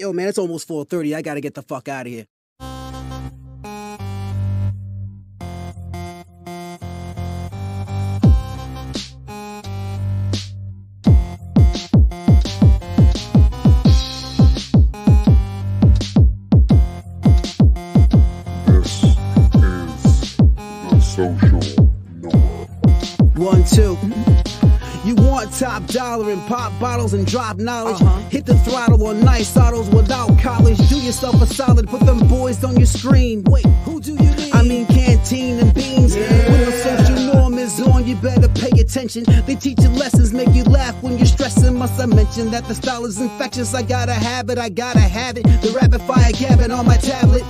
Yo, man, it's almost 4:30. I gotta get the fuck out of here. Social Norm. 1, 2. You want top dollar and pop bottles and drop knowledge. Hit the throttle on nice autos without college. Do yourself a solid, put them boys on your screen. Wait, who do you mean? I mean canteen and beans. When the social norm is on, you better pay attention. They teach you lessons, make you laugh when you're stressing. Must I mention that the style is infectious? I gotta have it, I gotta have it. The rapid fire gabbing on my tablet.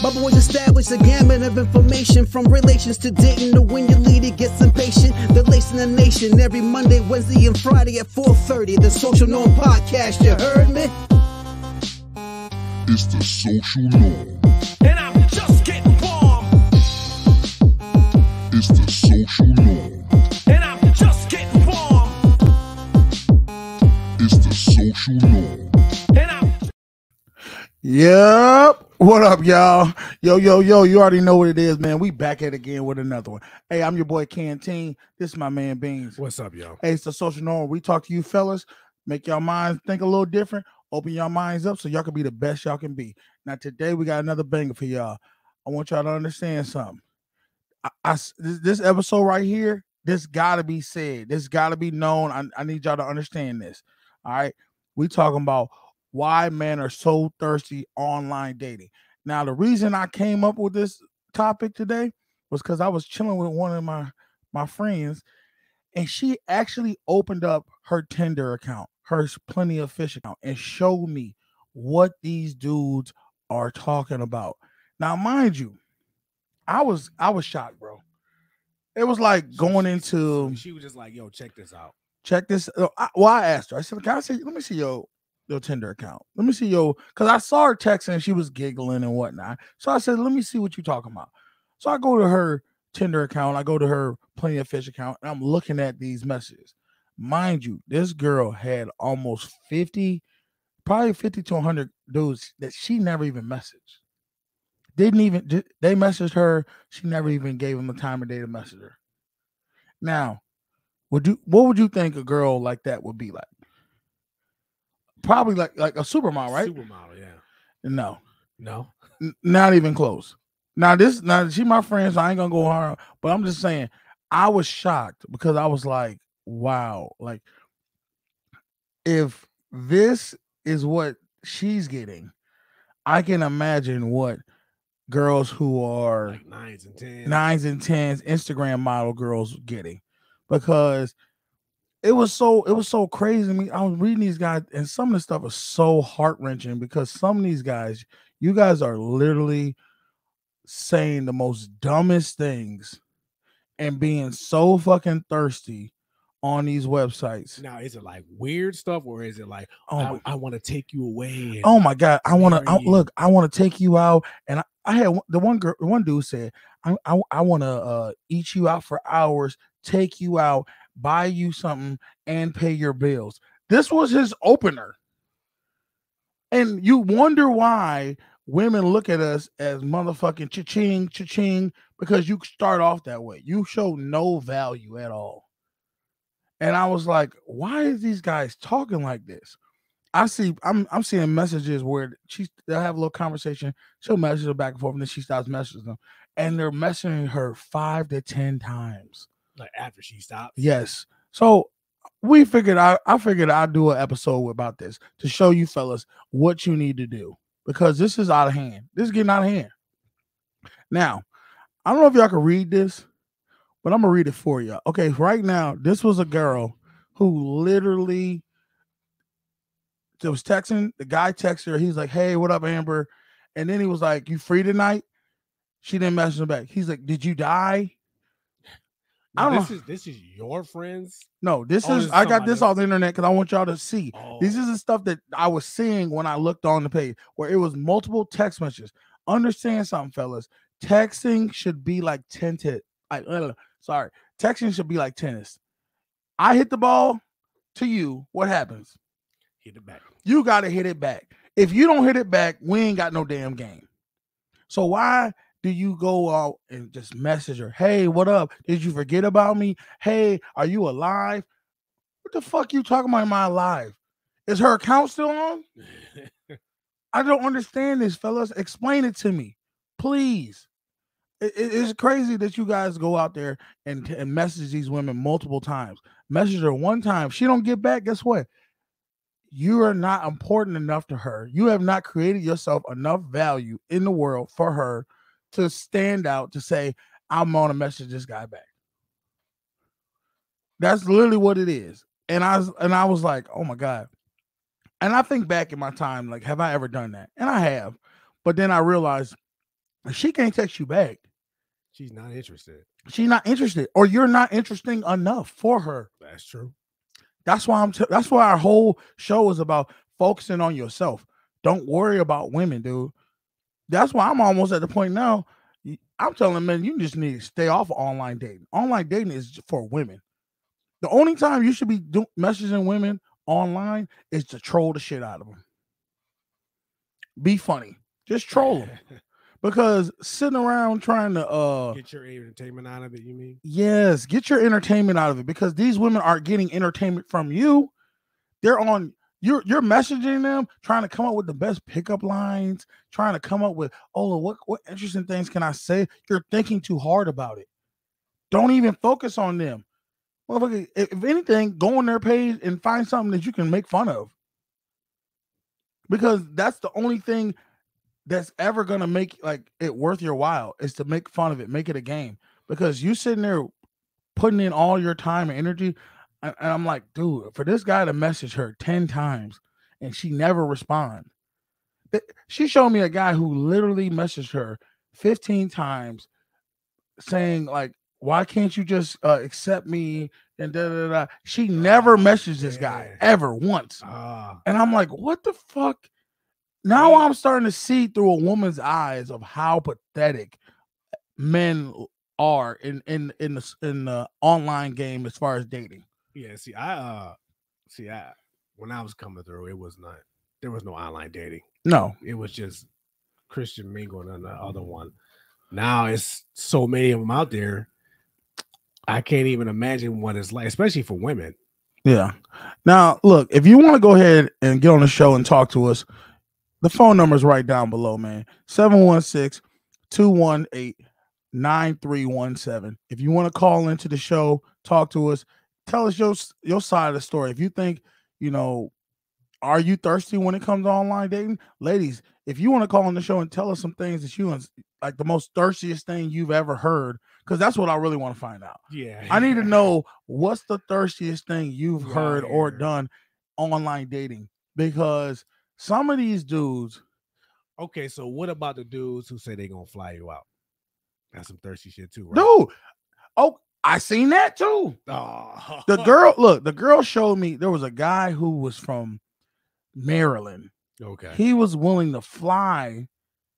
My boys established a gamut of information, from relations to dating to when your leader gets impatient. They're lacing the nation every Monday, Wednesday, and Friday at 4:30. The Social Norm Podcast, you heard me? It's the Social Norm. And I'm just getting warm. It's the Social Norm. And I'm just getting warm. It's the Social Norm. And I'm Yep. What up, y'all? Yo. You already know what it is, man. We back at it again with another one. Hey, I'm your boy Canteen. This is my man Beans. What's up, y'all? Hey, it's the Social Norm. We talk to you fellas, make y'all minds think a little different, open your minds up so y'all can be the best y'all can be. Now, today we got another banger for y'all. I want y'all to understand something. This episode right here, this gotta be said. This gotta be known. I need y'all to understand this. All right. We talking about why men are so thirsty online dating. Now, the reason I came up with this topic today was because I was chilling with one of my friends, and she actually opened up her Tinder account, her Plenty of Fish account, and showed me what these dudes are talking about. Now, mind you, I was shocked, bro. It was like going into. She was just like, "Yo, check this out. Check this." I asked her. I said, "Can I see? Let me see your Tinder account. Let me see because I saw her texting and she was giggling and whatnot. So I said, let me see what you're talking about. So I go to her Tinder account, I go to her Plenty of Fish account, and I'm looking at these messages. Mind you, this girl had almost 50, probably 50 to 100 dudes that she never even messaged. They messaged her, she never even gave them the time of day to message her. Now, what would you think a girl like that would be like? Probably like a supermodel, right? Supermodel, yeah. No, not even close. Now she my friend, so I ain't gonna go hard. But I'm just saying, I was shocked because I was like, wow, like if this is what she's getting, I can imagine what girls who are like 9s and 10s Instagram model girls getting, because it was so crazy to me. I was reading these guys, and some of the stuff is so heart-wrenching because some of these guys, you guys are literally saying the most dumbest things and being so fucking thirsty on these websites. Now, is it like weird stuff, or is it like, I want to take you away? Oh my God, I want to take you out. And I had one dude said, I want to eat you out for hours, take you out, buy you something, and pay your bills. This was his opener. And you wonder why women look at us as motherfucking cha-ching, cha-ching, because you start off that way. You show no value at all. And I was like, why is these guys talking like this? I'm seeing messages where they'll have a little conversation. She'll message her back and forth, and then she starts messaging them. And they're messaging her 5 to 10 times. Like after she stops? Yes. So I figured I'd do an episode about this to show you fellas what you need to do, because this is out of hand. This is getting out of hand. Now, I don't know if y'all can read this, but I'm going to read it for you. Okay, right now, this was a girl who literally was texting. The guy texted her. He's like, hey, what up, Amber? And then he was like, you free tonight? She didn't message him back. He's like, did you die? This is your friends? No, I got this off the internet because I want y'all to see. This is the stuff that I was seeing when I looked on the page, where it was multiple text messages. Understand something, fellas. Texting should be like texting should be like tennis. I hit the ball to you. What happens? Hit it back. You got to hit it back. If you don't hit it back, we ain't got no damn game. So why do you go out and just message her? Hey, what up? Did you forget about me? Hey, are you alive? What the fuck you talking about? Am I alive? Is her account still on? I don't understand this, fellas. Explain it to me, please. It's crazy that you guys go out there and message these women multiple times. Message her one time. If she don't get back, guess what? You are not important enough to her. You have not created yourself enough value in the world for her to stand out to say, I'm going to message this guy back. That's literally what it is. And I was like, oh my God. And I think back in my time, like, have I ever done that? And I have. But then I realized she can't text you back. She's not interested. She's not interested, or you're not interesting enough for her. That's true. That's why that's why our whole show is about focusing on yourself. Don't worry about women, dude. That's why I'm almost at the point now. I'm telling men, you just need to stay off of online dating. Online dating is for women. The only time you should be messaging women online is to troll the shit out of them. Be funny. Just troll them. Because sitting around trying to get your entertainment out of it, you mean? Yes, get your entertainment out of it, because these women aren't getting entertainment from you. They're on you're messaging them, trying to come up with the best pickup lines, trying to come up with, oh, what interesting things can I say? You're thinking too hard about it. Don't even focus on them. Motherfucker, if anything, go on their page and find something that you can make fun of. Because that's the only thing that's ever gonna make like it worth your while, is to make fun of it, make it a game. Because you sitting there putting in all your time and energy, and I'm like, dude, for this guy to message her 10 times and she never respond. She showed me a guy who literally messaged her 15 times saying, like, why can't you just accept me? And da da da. She never messaged this guy ever once. And I'm like, what the fuck? Now I'm starting to see through a woman's eyes of how pathetic men are in the online game as far as dating. Yeah, when I was coming through, there was no online dating. No, it was just Christian Mingle and the other one. Now it's so many of them out there. I can't even imagine what it's like, especially for women. Yeah. Now, look, if you want to go ahead and get on the show and talk to us, the phone number is right down below, man. 716-218-9317. If you want to call into the show, talk to us, tell us your side of the story. If you think, are you thirsty when it comes to online dating? Ladies, if you want to call on the show and tell us some things that you, like the most thirstiest thing you've ever heard, because that's what I really want to find out. Yeah. I need to know, what's the thirstiest thing you've heard or done online dating, because some of these dudes. Okay, so what about the dudes who say they're gonna fly you out? That's some thirsty shit too, right? Dude, oh, I seen that too. Oh. The girl showed me there was a guy who was from Maryland. Okay. He was willing to fly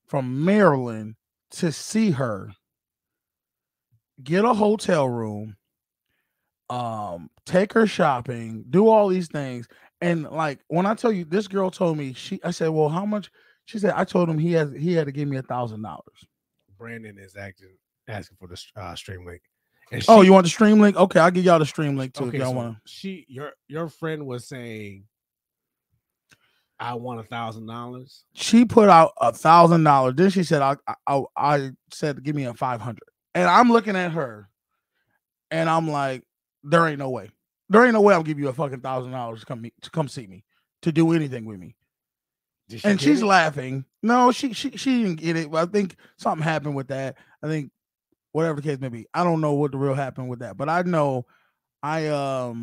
from Maryland to see her, get a hotel room, take her shopping, do all these things. And like, when I tell you, this girl told me, I said, well, how much? She said, I told him he had to give me $1,000. Brandon is asking for the stream link. And you want the stream link? Okay, I'll give y'all the stream link too. Okay, if y'all want. Your friend was saying, I want $1,000. She put out $1,000. Then she said, I said, give me a 500. And I'm looking at her, and I'm like, there ain't no way. There ain't no way I'll give you a fucking $1,000 to come see me, to do anything with me. And she's laughing. No, she didn't get it. I think something happened with that. I think whatever the case may be. I don't know what the real happened with that, but I know I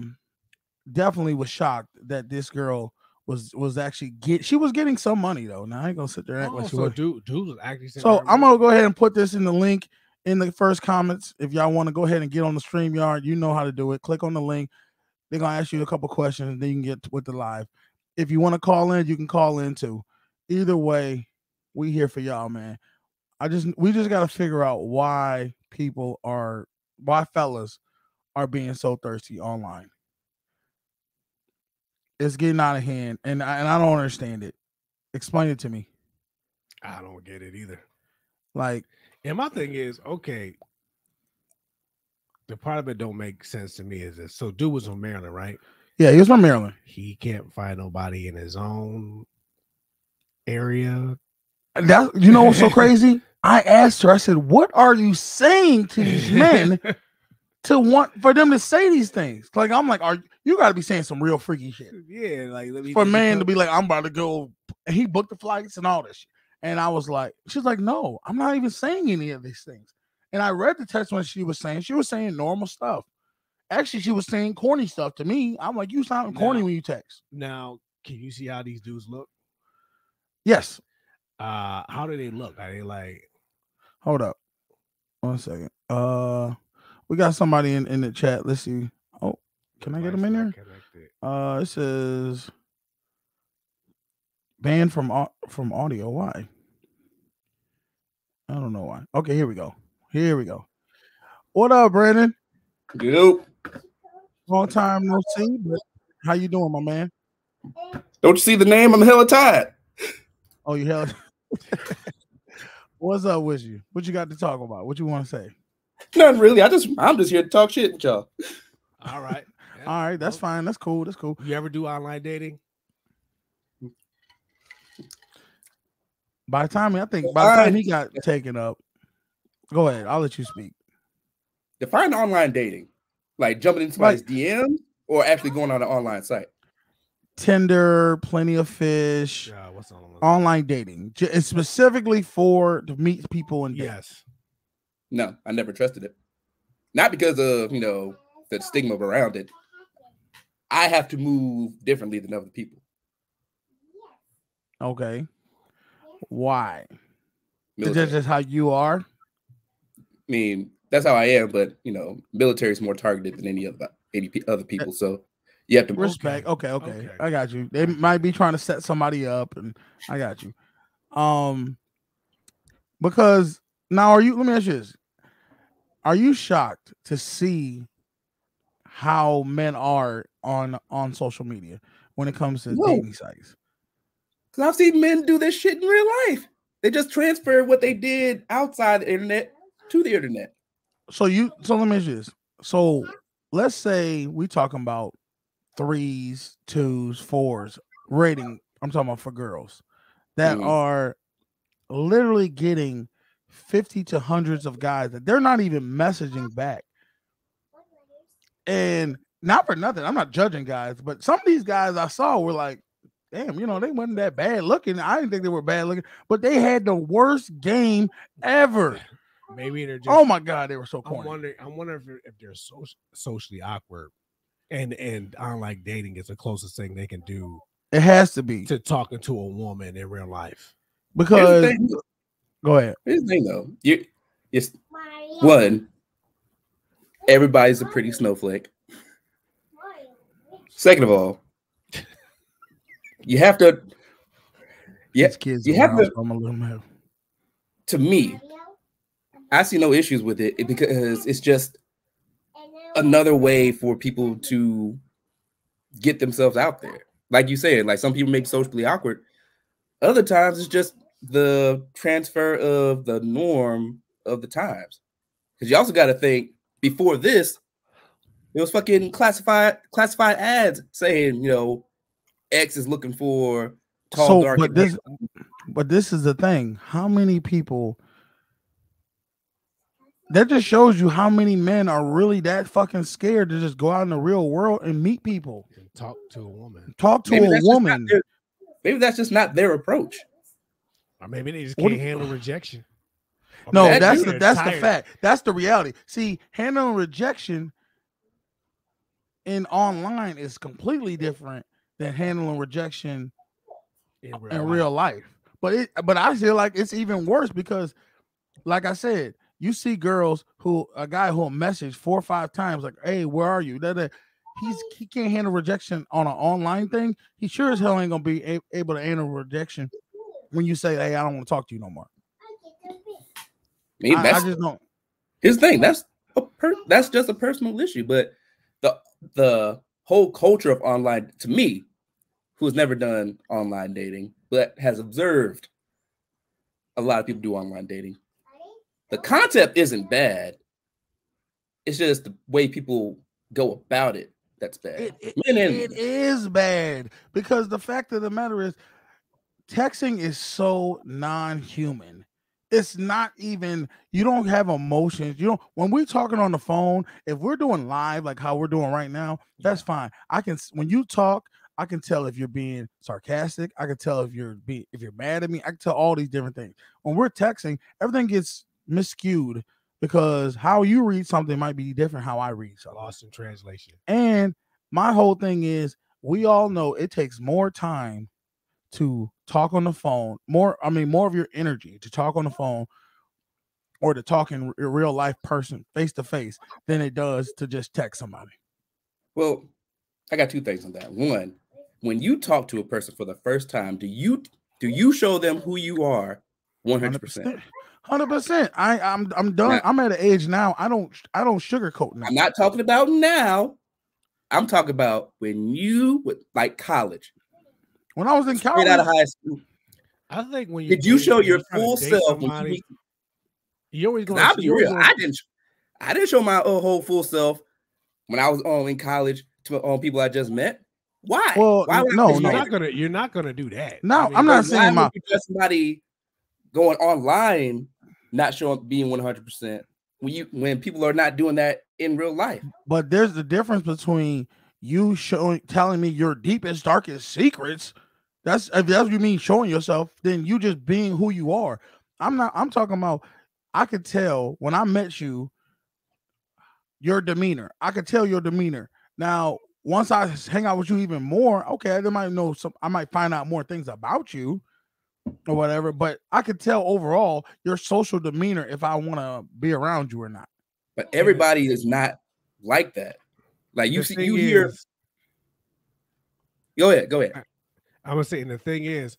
definitely was shocked that this girl was actually she was getting some money though. Now I ain't gonna sit there and act like she was. Dude was actually. So I'm gonna go ahead and put this in the link in the first comments. If y'all want to go ahead and get on the StreamYard, you know how to do it. Click on the link. They're gonna ask you a couple questions, and then you can get with the live. If you want to call in, you can call in too. Either way, we here for y'all, man. We just got to figure out why fellas are being so thirsty online. It's getting out of hand, and I don't understand it. Explain it to me. I don't get it either. Like, And my thing is, okay, the part of it don't make sense to me is this. So dude was from Maryland, right? yeah, he was from Maryland. He can't find nobody in his own area. That, you know what's so crazy? I asked her, I said, what are you saying to these men to want for them to say these things? Like, I'm like, you got to be saying some real freaky shit. Yeah, like let me For a just man come- to be like, I'm about to go, and he booked the flights and all this shit. And I was like, she's like, no, I'm not even saying any of these things. And I read the text when she was saying normal stuff. Actually, she was saying corny stuff to me. I'm like, you sound corny when you text. Now, can you see how these dudes look? Yes. How do they look? Are they like? Hold up. 1 second. We got somebody in the chat. Let's see. Oh, can I get them in there? It says banned from audio. Why? I don't know why. Okay, here we go. What up, Brandon? Good. Long time no see, but how you doing, my man? Don't you see the name? I'm hella tired. Oh, you hell. What's up with you? What you got to talk about? What you want to say? Nothing really. I'm just here to talk shit with y'all. All right. Yeah, All right, that's well, fine. That's cool. That's cool. You ever do online dating? By the time he got taken up, go ahead. I'll let you speak. Define online dating. Like jumping into somebody's DM or actually going on an online site. Tinder, Plenty of Fish, What's online dating. It's specifically to meet people and date. Yes. No, I never trusted it. Not because of, the stigma around it. I have to move differently than other people. Okay. Why? Military. That's just how you are? I mean, that's how I am, but military is more targeted than any other people. So you have to respect. Okay. I got you. They might be trying to set somebody up, and I got you. Because now let me ask you this. Are you shocked to see how men are on social media when it comes to dating sites? Because I've seen men do this shit in real life. They just transfer what they did outside the internet to the internet. So let me ask you this. So let's say we talking about 3s, 2s, 4s rating. I'm talking about for girls that are literally getting 50 to hundreds of guys that they're not even messaging back. And not for nothing, I'm not judging guys, but some of these guys I saw were like, damn, they wasn't that bad looking. I didn't think they were bad looking, but they had the worst game ever. Maybe they're just, oh my god, they were so corny. I'm wondering if they're socially awkward, and online dating is the closest thing they can do. It has to be to talking to a woman in real life. Because go ahead. Here's the thing, though. It's one. Everybody's a pretty snowflake. Second of all, you have to. Yeah, kids. You have to. To me, I see no issues with it because it's just another way for people to get themselves out there. Like you said, like some people may be socially awkward. Other times it's just the transfer of the norm of the times. Because you also got to think before this, it was fucking classified ads saying, X is looking for tall, dark. But this is the thing. How many people? That just shows you how many men are really that fucking scared to just go out in the real world and meet people. And talk to a woman. Maybe that's just not their approach. Or maybe they just can't handle rejection. No, that's the fact. That's the reality. See, handling rejection in online is completely different than handling rejection in real life. But I feel like it's even worse because, like I said, you see girls a guy who'll message 4 or 5 times like, "Hey, where are you?" He can't handle rejection on an online thing. He sure as hell ain't gonna be able to handle rejection when you say, "Hey, I don't want to talk to you no more." I just don't. Here's the thing. That's just a personal issue, but the whole culture of online, to me, who has never done online dating, but has observed a lot of people do online dating. The concept isn't bad. It's just the way people go about it that's bad. It is bad because the fact of the matter is texting is so non-human. It's not even, you don't have emotions. You don't, when we're talking on the phone, if we're doing live like how we're doing right now, that's fine. When you talk, I can tell if you're being sarcastic. I can tell if you're mad at me. I can tell all these different things. When we're texting, everything gets miscued because how you read something might be different how I read something. Lost in translation. And my whole thing is, we all know it takes more time to talk on the phone, more of your energy to talk on the phone or to talk in a real life person face to face than it does to just text somebody. Well, I got two things on that. One, when you talk to a person for the first time, do you show them who you are 100%? 100%. I'm done. Now, I'm at an age now. I don't sugarcoat now. I'm not talking about now. I'm talking about when you like college. When I was in college, straight out of high school. I think when did you show your full self? You always going. I'll be real. I didn't show my whole full self when I was in college to people I just met. Why? Well, why you're not gonna do that. No, I mean, I'm not saying somebody going online not being 100% when people are not doing that in real life. But there's the difference between you telling me your deepest, darkest secrets. If that's what you mean showing yourself, then you just being who you are. I'm talking about, I could tell when I met you, your demeanor. I could tell your demeanor. Now, once I hang out with you even more, okay, I might find out more things about you or whatever, but I could tell overall your social demeanor if I want to be around you or not. But everybody is not like that. Like you hear. Go ahead. I was saying the thing is,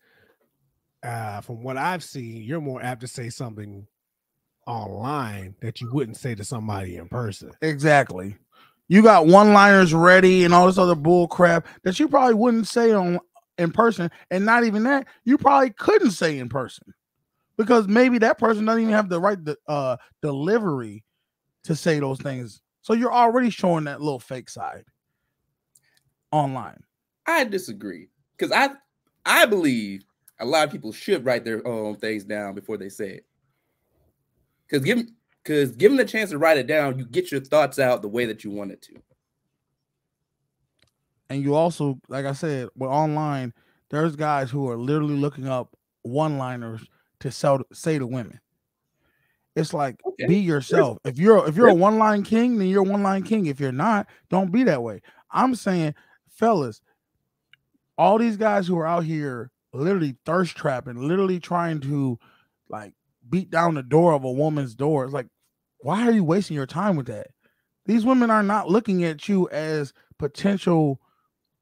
from what I've seen, you're more apt to say something online that you wouldn't say to somebody in person. Exactly. You got one-liners ready and all this other bull crap that you probably wouldn't say in person, and not even that, you probably couldn't say in person because maybe that person doesn't even have the right delivery to say those things. So you're already showing that little fake side online. I disagree because I believe a lot of people should write their own things down before they say it. Because given the chance to write it down, you get your thoughts out the way that you want it to. And you also, like I said, with online, there's guys who are literally looking up one-liners to say to women. It's like, be yourself. If you're a one-line king, then you're a one-line king. If you're not, don't be that way. I'm saying, fellas, all these guys who are out here literally thirst trapping, literally trying to like beat down the door of a woman's door. It's like, why are you wasting your time with that? These women are not looking at you as potential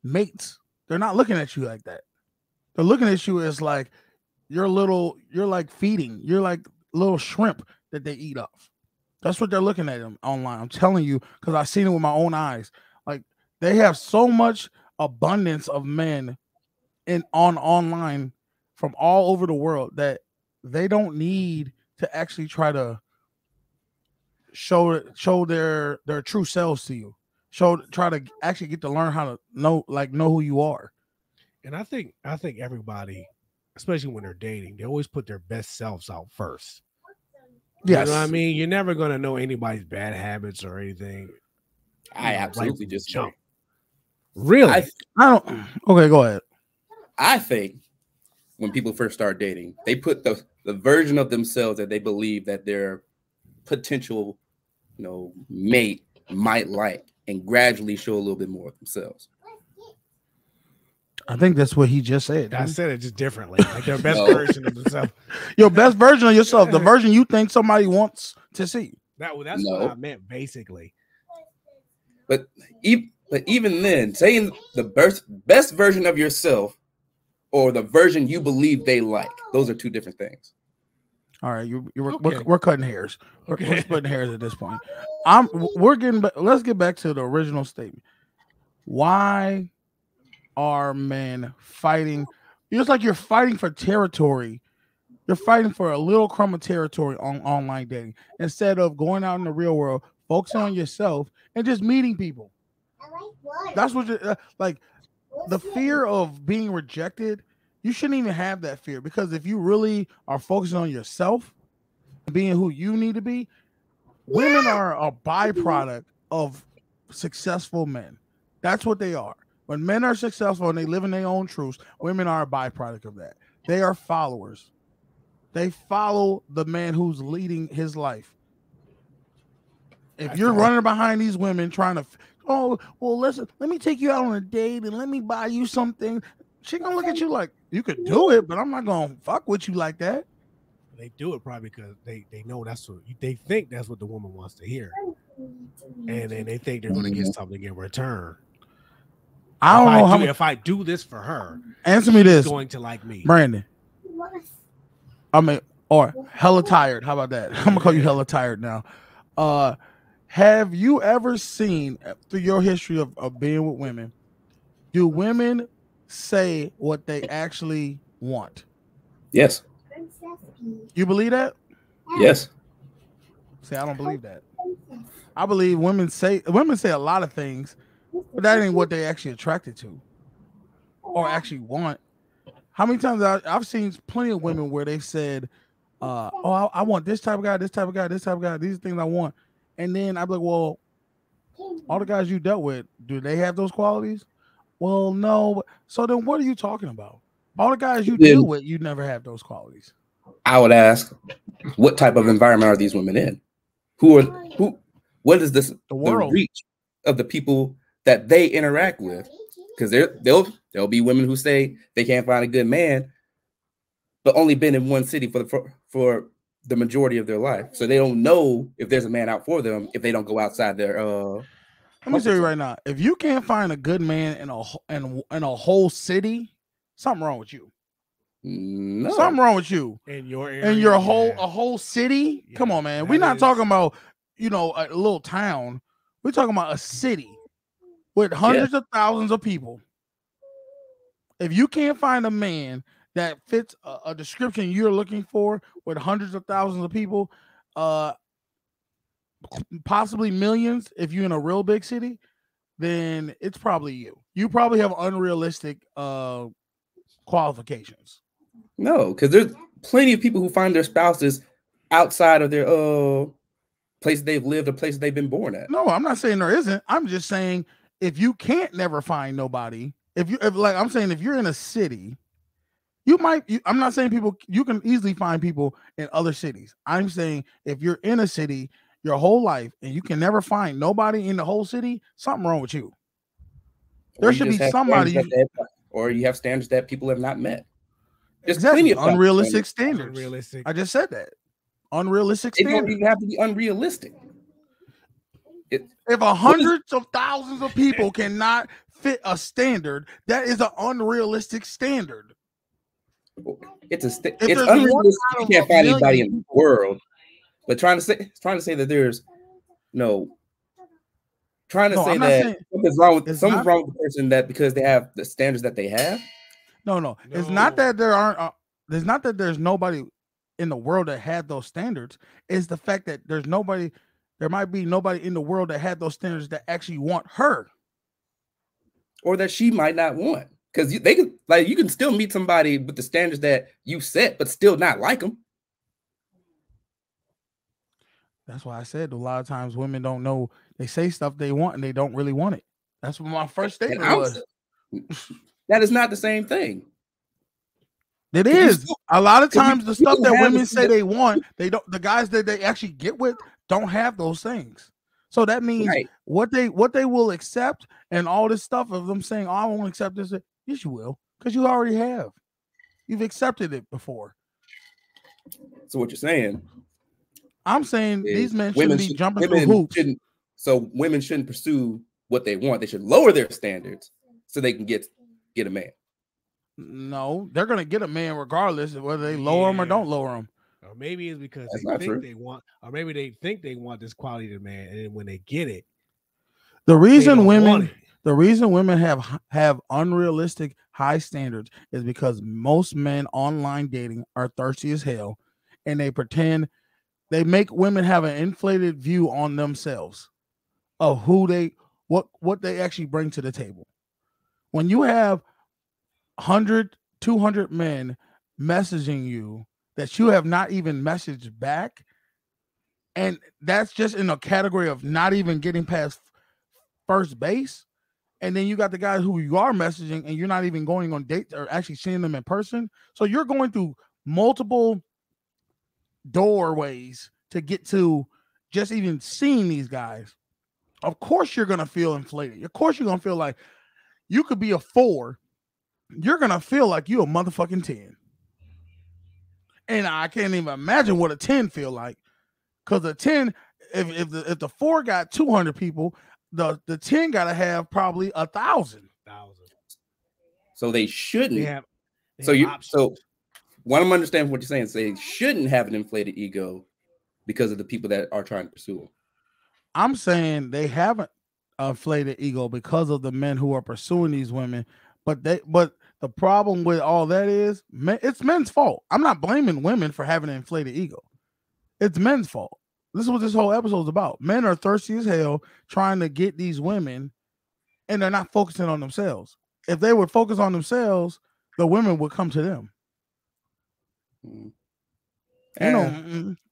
mates. They're not looking at you like that. They're looking at you as like you're like feeding. You're like little shrimp that they eat off. That's what they're looking at them online. I'm telling you, because I've seen it with my own eyes. Like they have so much abundance of men online from all over the world that they don't need to actually try to show their true selves to you. Try to actually get to learn how to know who you are. And I think everybody, especially when they're dating, they always put their best selves out first. Yes. You know what I mean? You're never going to know anybody's bad habits or anything. I absolutely just jump. Really? I don't. Okay, go ahead. I think when people first start dating, they put the version of themselves that they believe that their potential, mate might like, and gradually show a little bit more of themselves. I think that's what he just said. I said it just differently. Like their best version of themselves. Your best version of yourself, the version you think somebody wants to see. That's what I meant, basically. But even then, saying the best version of yourself or the version you believe they like, those are two different things. All right, we're cutting hairs. We're splitting hairs at this point. Let's get back to the original statement. Why are men fighting? It's like you're fighting for territory. You're fighting for a little crumb of territory on online dating instead of going out in the real world, focusing on yourself, and just meeting people. That's what you're like. The fear of being rejected, you shouldn't even have that fear, because if you really are focusing on yourself, being who you need to be, women are a byproduct of successful men. That's what they are. When men are successful and they live in their own truths, women are a byproduct of that. They are followers. They follow the man who's leading his life. If you're running behind these women trying to, oh, well, listen, let me take you out on a date and let me buy you something, she gonna look at you like, you could do it, but I'm not gonna fuck with you like that. They do it probably because they know that's what they think that's what the woman wants to hear, and then they think they're gonna get something in return. I don't know how if I do this for her, answer me this, going to like me, Brandon. I mean, or hella tired. How about that? I'm gonna call you hella tired now. Have you ever seen, through your history of being with women, do women say what they actually want? Yes. You believe that? Yes. See, I don't believe that. I believe women say a lot of things, but that ain't what they actually attracted to or actually want. How many times I've seen plenty of women where they said, oh, I want this type of guy, this type of guy, this type of guy, these things I want. And then I'd be like, well, all the guys you dealt with, do they have those qualities? Well, no. So then what are you talking about? All the guys you deal with, you never have those qualities. I would ask, what type of environment are these women in? What is this, the reach of the people that they interact with? Because there'll be women who say they can't find a good man, but only been in one city for the majority of their life, so they don't know if there's a man out for them if they don't go outside their. Let me tell you right now, if you can't find a good man in a whole city, something wrong with you. No. Something wrong with you. In your area, in your whole city. Yeah, come on, man. We're not talking about a little town. We're talking about a city with hundreds of thousands of people. If you can't find a man that fits a description you're looking for with hundreds of thousands of people, possibly millions, if you're in a real big city, then it's probably you. You probably have unrealistic qualifications. No, because there's plenty of people who find their spouses outside of their place they've lived or places they've been born at. No, I'm not saying there isn't. I'm just saying if you can't never find nobody, if you're in a city, I'm not saying you can easily find people in other cities. I'm saying if you're in a city your whole life and you can never find nobody in the whole city, something wrong with you. There should be somebody, or you have standards that people have not met. There's exactly. plenty of unrealistic standards. I just said that. Unrealistic standards. It don't even have to be unrealistic. If hundreds of thousands of people cannot fit a standard, that is an unrealistic standard. It's unrealistic. You can't find anybody in the world. But trying to say that there's something's wrong with the person that because they have the standards that they have. No. It's not that there aren't. There's not that there's nobody in the world that had those standards. It's the fact that there's nobody. There might be nobody in the world that had those standards that actually want her, or that she might not want. Because you can still meet somebody with the standards that you set, but still not like them. That's why I said a lot of times women don't know. They say stuff they want and they don't really want it. That's what my first statement was. That is not the same thing. It is. A lot of times the stuff that women say they want, they don't. The guys that they actually get with don't have those things. So that means what they will accept and all this stuff of them saying, "Oh, I won't accept this." Yes, you will, because you already have. You've accepted it before. So what you're saying? I'm saying these men shouldn't be jumping through hoops. So women shouldn't pursue what they want. They should lower their standards so they can get a man. No, they're gonna get a man regardless of whether they lower them or don't lower them. Or maybe it's because they think they want, or maybe they think they want this quality of man, and then when they get it, the reason women The reason women have unrealistic high standards is because most men online dating are thirsty as hell, and they make women have an inflated view on themselves of what they actually bring to the table. When you have 100, 200 men messaging you that you have not even messaged back, and that's just in a category of not even getting past first base. And then you got the guys who you are messaging and you're not even going on dates or actually seeing them in person. So you're going through multiple doorways to get to just even seeing these guys. Of course you're going to feel inflated. Of course you're going to feel like you could be a 4. You're going to feel like you a motherfucking 10. And I can't even imagine what a 10 feel like. Because a 10, if the 4 got 200 people, the 10 got to have probably 1,000. So they shouldn't. They have So what I'm understanding what you're saying is they shouldn't have an inflated ego because of the people that are trying to pursue them. I'm saying they haven't inflated ego because of the men who are pursuing these women. But the problem with all that is it's men's fault. I'm not blaming women for having an inflated ego. It's men's fault. This is what this whole episode is about. Men are thirsty as hell trying to get these women, and they're not focusing on themselves. If they would focus on themselves, the women would come to them.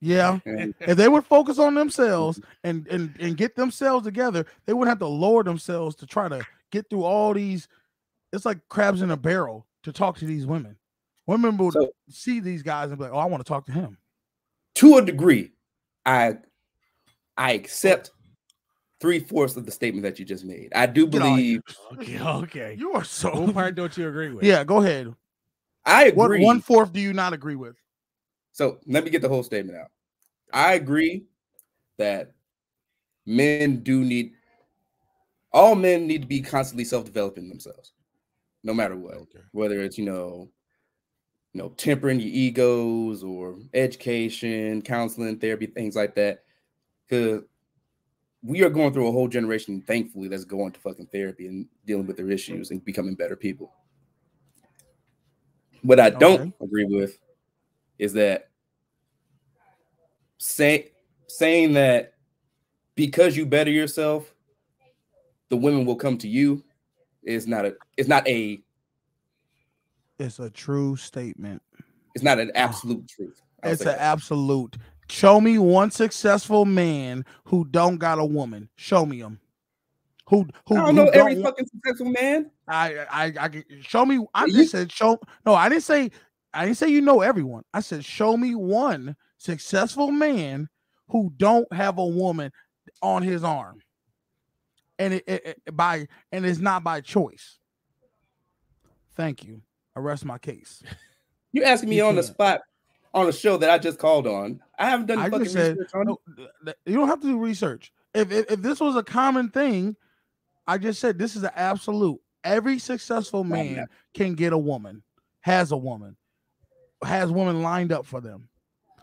Yeah. If they would focus on themselves and get themselves together, they wouldn't have to lower themselves to try to get through all these. It's like crabs in a barrel to talk to these women. Women would see these guys and be like, "Oh, I want to talk to him." To a degree, I accept 3/4 of the statement that you just made. I do believe. Okay. You are so. What part don't you agree with? Yeah, go ahead. I agree. What 1/4 do you not agree with? So let me get the whole statement out. I agree that all men need to be constantly self-developing themselves, no matter what. Okay. Whether it's tempering your egos or education, counseling, therapy, things like that. Because we are going through a whole generation, thankfully, that's going to fucking therapy and dealing with their issues and becoming better people. What I don't agree with is that saying that because you better yourself, the women will come to you is not a. It's a true statement. It's not an absolute truth. It's an absolute. Show me one successful man who don't got a woman. Show me him. Who I don't know every fucking successful man. I show me. I just said show. No, I didn't say you know everyone. I said show me one successful man who don't have a woman on his arm, and it's not by choice. Thank you. I rest my case. You asking me on the spot on a show that I just called on. I haven't done fucking research on it. You don't have to do research. If this was a common thing, I just said this is an absolute. Every successful man can get a woman, has a woman, has women lined up for them.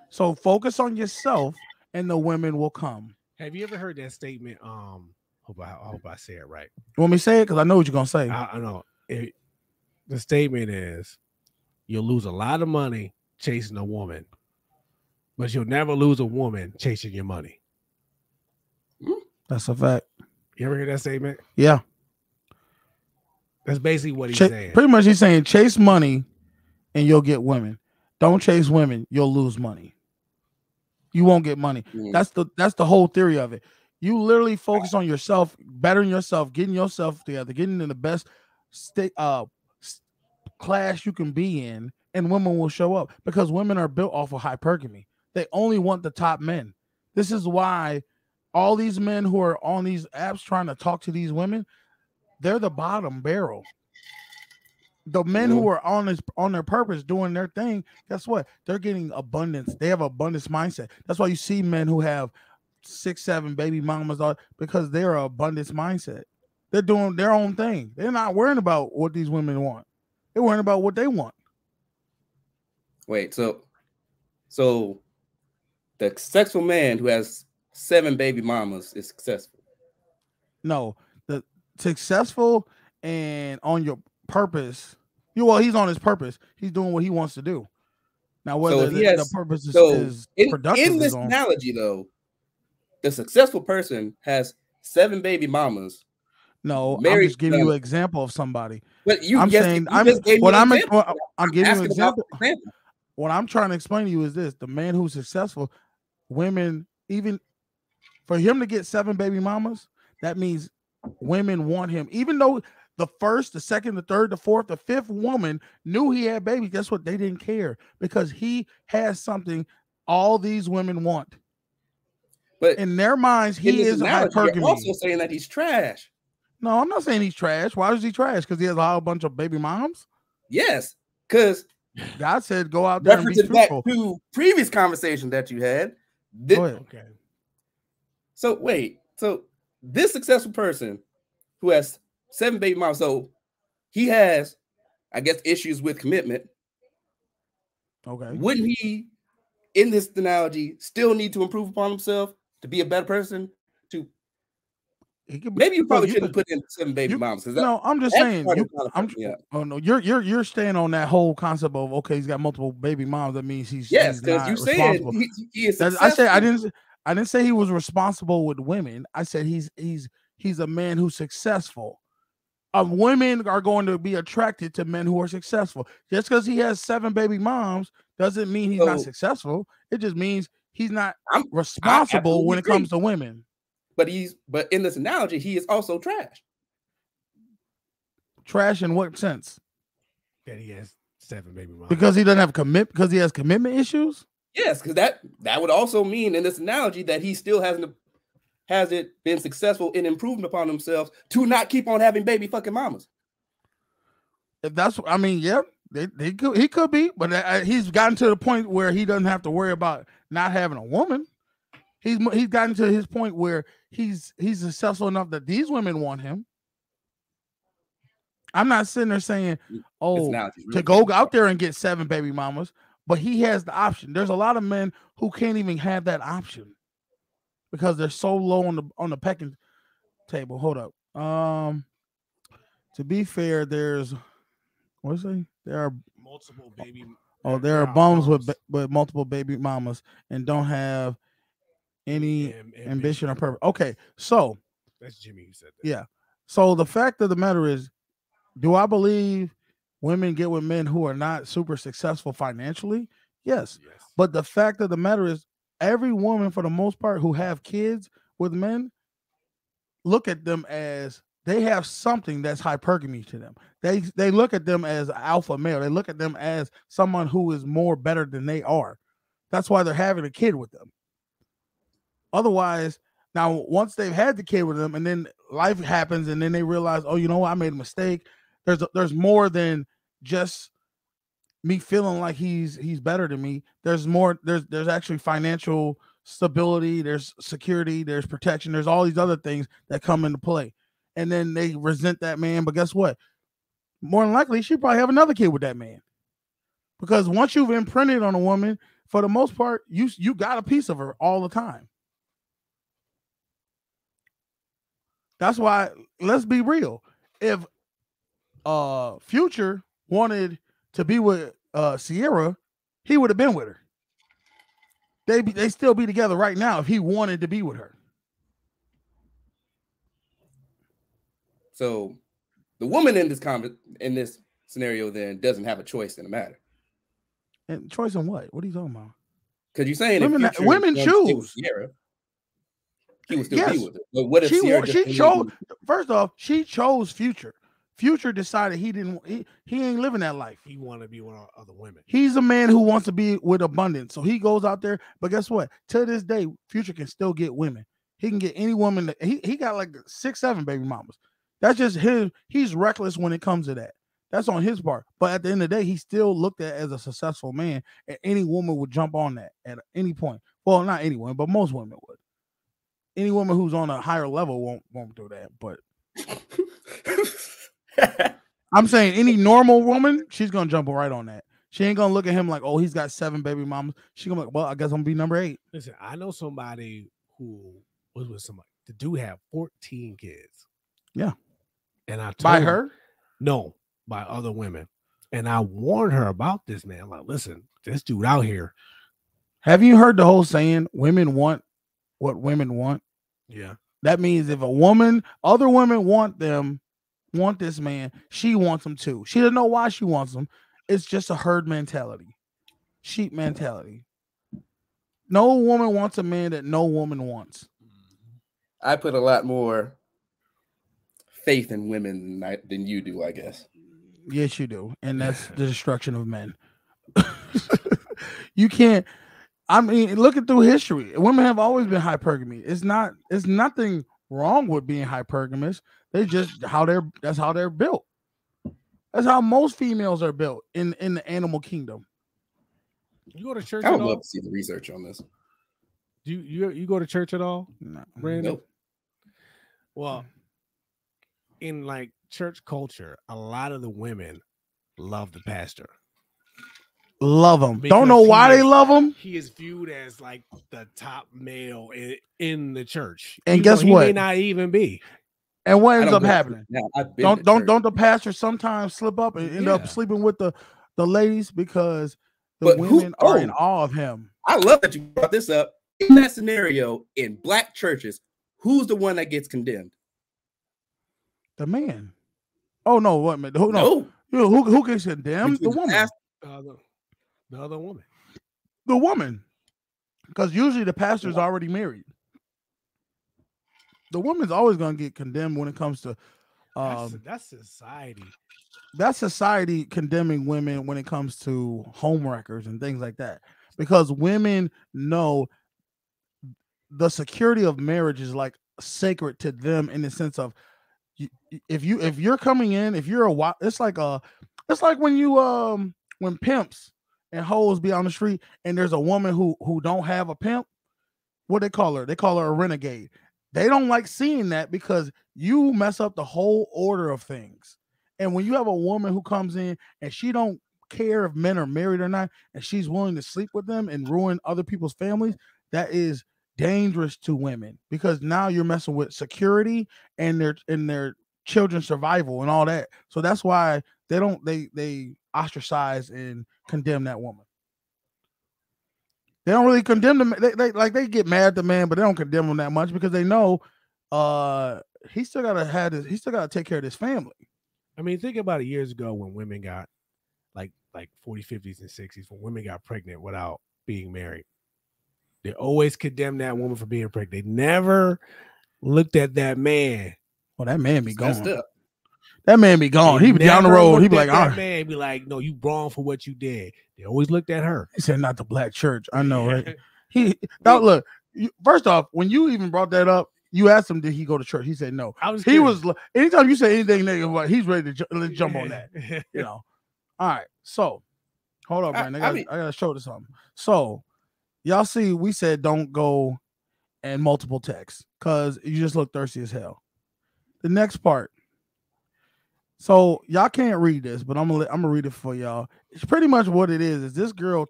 So focus on yourself, and the women will come. Have you ever heard that statement? I hope I say it right. You want me to say it? Because I know what you're gonna say. I know. The statement is, you'll lose a lot of money chasing a woman, but you'll never lose a woman chasing your money. That's a fact. You ever hear that statement? Yeah. That's basically what he's saying. Pretty much he's saying chase money and you'll get women. Don't chase women, you'll lose money. You won't get money. That's the whole theory of it. You literally focus on yourself, bettering yourself, getting yourself together, getting in the best state class you can be in, and women will show up because women are built off of hypergamy. They only want the top men. This is why all these men who are on these apps trying to talk to these women, they're the bottom barrel. The men who are on their purpose doing their thing, guess what? They're getting abundance. They have abundance mindset. That's why you see men who have 6, 7 baby mamas, because they're an abundance mindset. They're doing their own thing. They're not worrying about what these women want. They're worrying about what they want. Wait, so the successful man who has 7 baby mamas is successful? No, the successful and on your purpose. He's on his purpose. He's doing what he wants to do. Now, whether if he has, the purpose so is productive, in this analogy, though, the successful person has 7 baby mamas. No, I'm married just giving them. you an example of somebody. But you, I'm yes, saying, you just gave me an example. I'm giving you an asking about example. the example. What I'm trying to explain to you is this: the man who's successful, women, even for him to get 7 baby mamas, that means women want him. Even though the first, the second, the third, the fourth, the fifth woman knew he had babies, guess what? They didn't care because he has something all these women want. But in their minds, he is hypergamy. You're also saying that he's trash. No, I'm not saying he's trash. Why is he trash? Because he has a whole bunch of baby moms? Yes, because God said go out there and be fruitful. Back to previous conversation that you had. Go ahead. Okay. So wait, so this successful person who has 7 baby moms, so he has, I guess, issues with commitment. Okay. Wouldn't he, in this analogy, still need to improve upon himself to be a better person? Maybe you probably shouldn't put in 7 baby moms. No, I'm just saying. Oh no, you're staying on that whole concept of okay, he's got multiple baby moms. That means he's because you said he is successful. I didn't say he was responsible with women. I said he's a man who's successful. Women are going to be attracted to men who are successful. Just because he has 7 baby moms doesn't mean he's not successful. It just means he's not responsible when it comes to women. But in this analogy, he is also trash. Trash in what sense? That he has 7 baby moms. Because he doesn't have because he has commitment issues? Yes, because that would also mean in this analogy that he still hasn't been successful in improving upon himself to not keep on having baby fucking mamas. If that's, I mean, yeah, he could be, but he's gotten to the point where he doesn't have to worry about not having a woman. He's gotten to his point where he's successful enough that these women want him. I'm not sitting there saying, to go out there and get 7 baby mamas, but he has the option. There's a lot of men who can't even have that option because they're so low on the pecking table. Hold up. To be fair, there's there are multiple baby. There are bums with multiple baby mamas and don't have any ambition or purpose. Okay, so that's Jimmy who said that. Yeah. So the fact of the matter is, do I believe women get with men who are not super successful financially? Yes. But the fact of the matter is, every woman, for the most part, who have kids with men, look at them as they have something that's hypergamy to them. They look at them as alpha male. They look at them as someone who is more better than they are. That's why they're having a kid with them. Otherwise, now once they've had the kid with them and then life happens and then they realize, oh, you know what, I made a mistake. There's more than just me feeling like he's better than me. There's more. There's actually financial stability. There's security. There's protection. There's all these other things that come into play. And then they resent that man. But guess what? More than likely, she probably have another kid with that man. Because once you've imprinted on a woman, for the most part, you got a piece of her all the time. That's why, let's be real. If Future wanted to be with Sierra, he would have been with her. They still be together right now if he wanted to be with her. So the woman in this scenario then doesn't have a choice in the matter. And choice in what? What are you talking about? Because you're saying women choose. Sierra, he would still be with her. But what if she chose? First off, she chose Future. Future decided he ain't living that life. He wanted to be with other women. He's a man who wants to be with abundance. So he goes out there. But guess what? To this day, Future can still get women. He can get any woman. He got like 6, 7 baby mamas. That's just him. He's reckless when it comes to that. That's on his part. But at the end of the day, he's still looked at as a successful man. And any woman would jump on that at any point. Well, not anyone, but most women would. Any woman who's on a higher level won't do that. But I'm saying any normal woman, she's gonna jump right on that. She ain't gonna look at him like, oh, he's got 7 baby mamas. She's gonna be like, well, I guess I'm gonna be number 8. Listen, I know somebody who was with somebody. The dude have 14 kids. Yeah. And I told By her? No, by other women. And I warned her about this, man. Like, listen, this dude out here. Have you heard the whole saying, women want what women want? Yeah. That means if other women want this man, she wants him too. She doesn't know why she wants him. It's just a herd mentality, sheep mentality. No woman wants a man that no woman wants. I put a lot more faith in women than you do, I guess. Yes, you do. And that's the destruction of men. You can't. I mean, looking through history, women have always been hypergamy. It's nothing wrong with being hypergamous. They just that's how they're built. That's how most females are built in the animal kingdom. You go to church I would at all? love to see the research on this. Do you go to church at all? No. Brandon? Nope. Well, in like church culture, a lot of the women love the pastor. Love him. Because Don't know why they love him. He is viewed as like the top male in the church. And Even guess though he what? may not even be. And what I ends don't up go to happening? church now. I've been to Don't church. the pastors sometimes slip up and end Yeah. up sleeping with the ladies because the But who- women are in oh. awe of him. I love that you brought this up. In that scenario, in black churches, who's the one that gets condemned? The man. Oh no! What man? Who gets condemned? The Between woman. pastor- The other woman. The woman. Because usually the pastor's already married. The woman's always going to get condemned when it comes to That's society. that's society condemning women when it comes to homewreckers and things like that. Because women know the security of marriage is like sacred to them in the sense of if you're coming in, if you're it's like when you when pimps and hoes be on the street and there's a woman who don't have a pimp, what they call her a renegade. They don't like seeing that because you mess up the whole order of things. And when you have a woman who comes in and she don't care if men are married or not, and she's willing to sleep with them and ruin other people's families, that is dangerous to women because now you're messing with security and their children's survival and all that. So that's why they ostracize and condemn that woman. They don't really condemn them. They get mad at the man, but they don't condemn him that much because they know he still gotta take care of his family. I mean, think about it years ago when women got like 40s, 50s, and 60s, when women got pregnant without being married. They always condemned that woman for being pregnant. They never looked at that man. Well, that man be Messed gone. up. That man be gone. They He be down the never road. He looked be at like, that man be like, no, you wrong for what you did. They always looked at her. He said, not the black church. I know, right? Look, first off, when you even brought that up, you asked him, did he go to church? He said no. Anytime you say anything negative, he's ready to jump on that. You know. All right. So hold on, Brandon. I gotta show this something. So y'all see, we said don't go and multiple texts because you just look thirsty as hell. The next part. So y'all can't read this, but I'm gonna read it for y'all. It's pretty much what it is this girl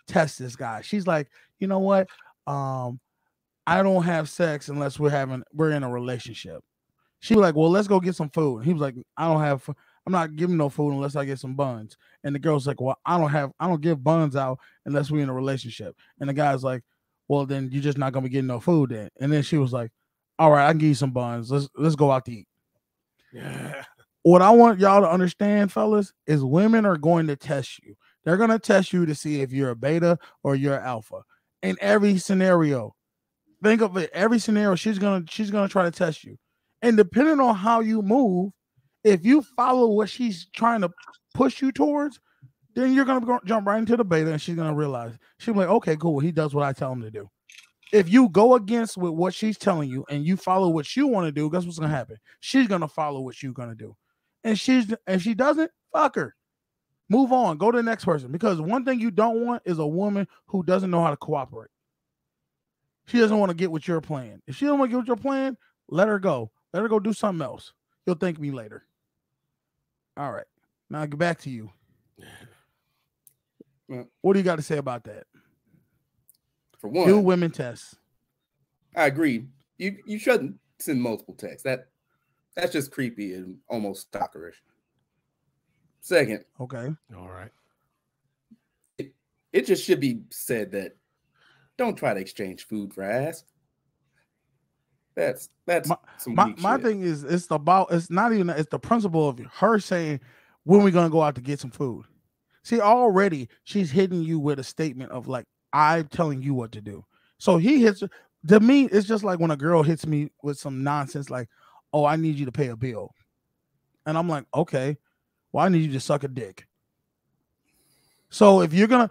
tests this guy. She's like, you know what? I don't have sex unless we're in a relationship. She was like, well, let's go get some food. And he was like, I'm not giving no food unless I get some buns. And the girl's like, well, I don't give buns out unless we're in a relationship. And the guy's like, well, then you're just not gonna be getting no food then. And then she was like, all right, I can give you some buns. Let's go out to eat. Yeah. What I want y'all to understand, fellas, is women are going to test you. They're going to test you to see if you're a beta or you're an alpha. In every scenario, think of it. Every scenario, she's gonna try to test you. And depending on how you move, if you follow what she's trying to push you towards, then you're gonna jump right into the beta, and she's gonna realize she'll be like, okay, cool. He does what I tell him to do. If you go against with what she's telling you and you follow what you want to do, guess what's gonna happen? She's gonna follow what you're gonna do. And if she doesn't, fuck her. Move on. Go to the next person. Because one thing you don't want is a woman who doesn't know how to cooperate. She doesn't want to get with your plan. If she doesn't want to get with your plan, let her go. Let her go do something else. You'll thank me later. All right. Now I get back to you. What do you got to say about that? For one, do women tests. I agree. You shouldn't send multiple texts. That's just creepy and almost stalkerish. Second, Okay. All right. it just should be said that don't try to exchange food for ass. That's some weak My shit. thing is it's not even it's the principle of her saying when we gonna go out to get some food. See, already she's hitting you with a statement of like, I'm telling you what to do. So he hits to me, it's just like when a girl hits me with some nonsense like, oh, I need you to pay a bill. And I'm like, okay, well, I need you to suck a dick. So if you're gonna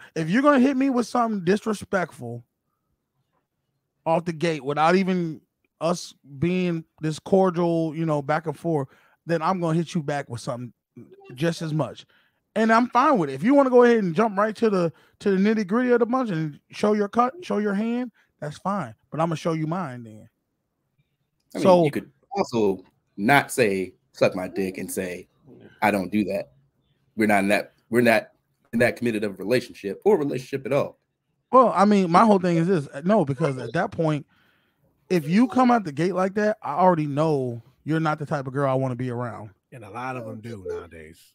hit me with something disrespectful off the gate without even us being this cordial, back and forth, then I'm gonna hit you back with something just as much. And I'm fine with it. If you want to go ahead and jump right to the nitty gritty of the bunch and show your cut, show your hand, that's fine. But I'm gonna show you mine then. I mean, you could also not say suck my dick and say I don't do that. We're not in that committed of a relationship or relationship at all. Well, I mean, my whole thing is this. No, because at that point, if you come out the gate like that, I already know you're not the type of girl I want to be around. And a lot of them do nowadays.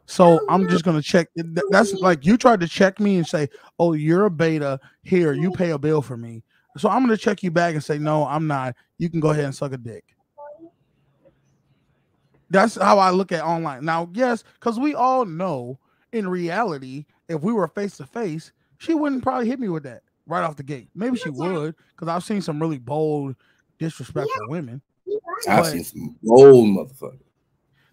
So I'm just going to check. That's like you tried to check me and say, oh, you're a beta. Here, you pay a bill for me. So I'm going to check you back and say, no, I'm not. You can go ahead and suck a dick. That's how I look at online. Now, yes, because we all know in reality, if we were face to face, she wouldn't probably hit me with that right off the gate. Maybe she would, because I've seen some really bold, disrespectful women. I've seen some bold motherfuckers.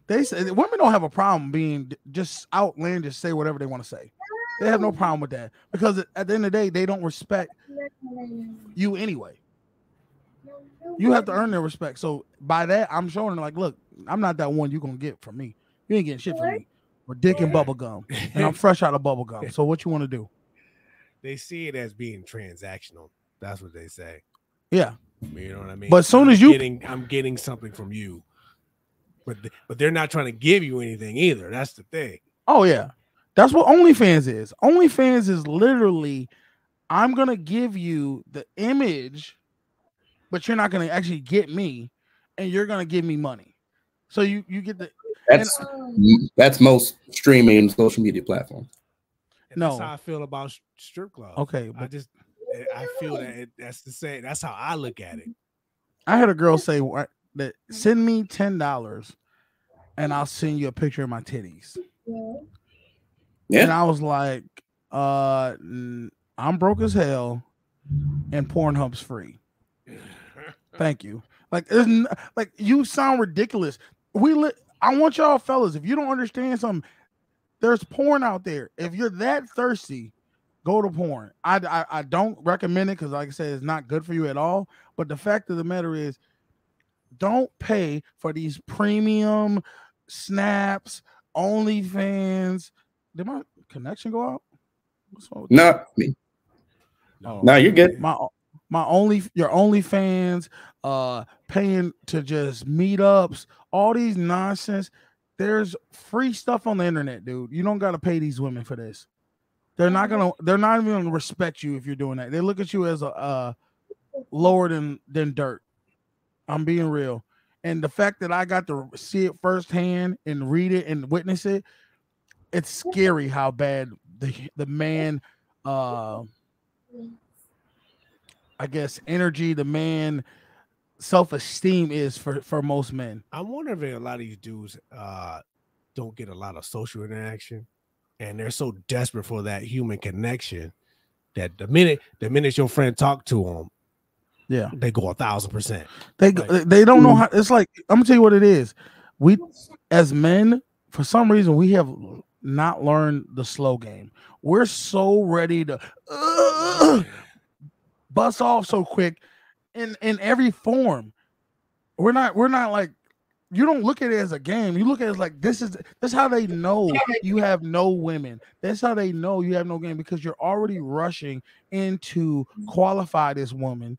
They say women don't have a problem being just outlandish, say whatever they want to say. They have no problem with that because at the end of the day, they don't respect you anyway. You have to earn their respect. So by that, I'm showing them like, look, I'm not that one you're gonna get from me. You ain't getting shit from me. We're dick and bubble gum, and I'm fresh out of bubble gum. So what you want to do? They see it as being transactional. That's what they say. Yeah, you know what I mean. But as soon as I'm getting something from you, but they're not trying to give you anything either. That's the thing. Oh yeah, that's what OnlyFans is. OnlyFans is literally, I'm gonna give you the image, but you're not gonna actually get me, and you're gonna give me money. So you get the. That's most streaming social media platforms. And that's how I feel about strip clubs. Okay, I feel that that's the same. That's how I look at it. I had a girl say that send me $10 and I'll send you a picture of my titties. Yeah. And I was like, I'm broke as hell and Pornhub's free. Thank you. Like you sound ridiculous. I want y'all fellas, if you don't understand something, there's porn out there. If you're that thirsty, go to porn. I don't recommend it because, like I said, it's not good for you at all. But the fact of the matter is, don't pay for these premium snaps, OnlyFans. Did my connection go out? Not me. No, you're good. Your OnlyFans, paying to just meetups, all these nonsense. There's free stuff on the internet, dude. You don't gotta pay these women for this. They're not even gonna respect you if you're doing that. They look at you as a lower than dirt. I'm being real. And the fact that I got to see it firsthand and read it and witness it, it's scary how bad the man I guess energy, the man self-esteem is for most men. I wonder if a lot of these dudes don't get a lot of social interaction, and they're so desperate for that human connection that the minute your friend talk to them, yeah, they go 1,000%. They don't know how. It's like, I'm gonna tell you what it is. We as men, for some reason, we have not learned the slow game. We're so ready to bust off so quick in every form. We're not like, you don't look at it as a game. You look at it as like, that's how they know you have no women. That's how they know you have no game, because you're already rushing into qualify this woman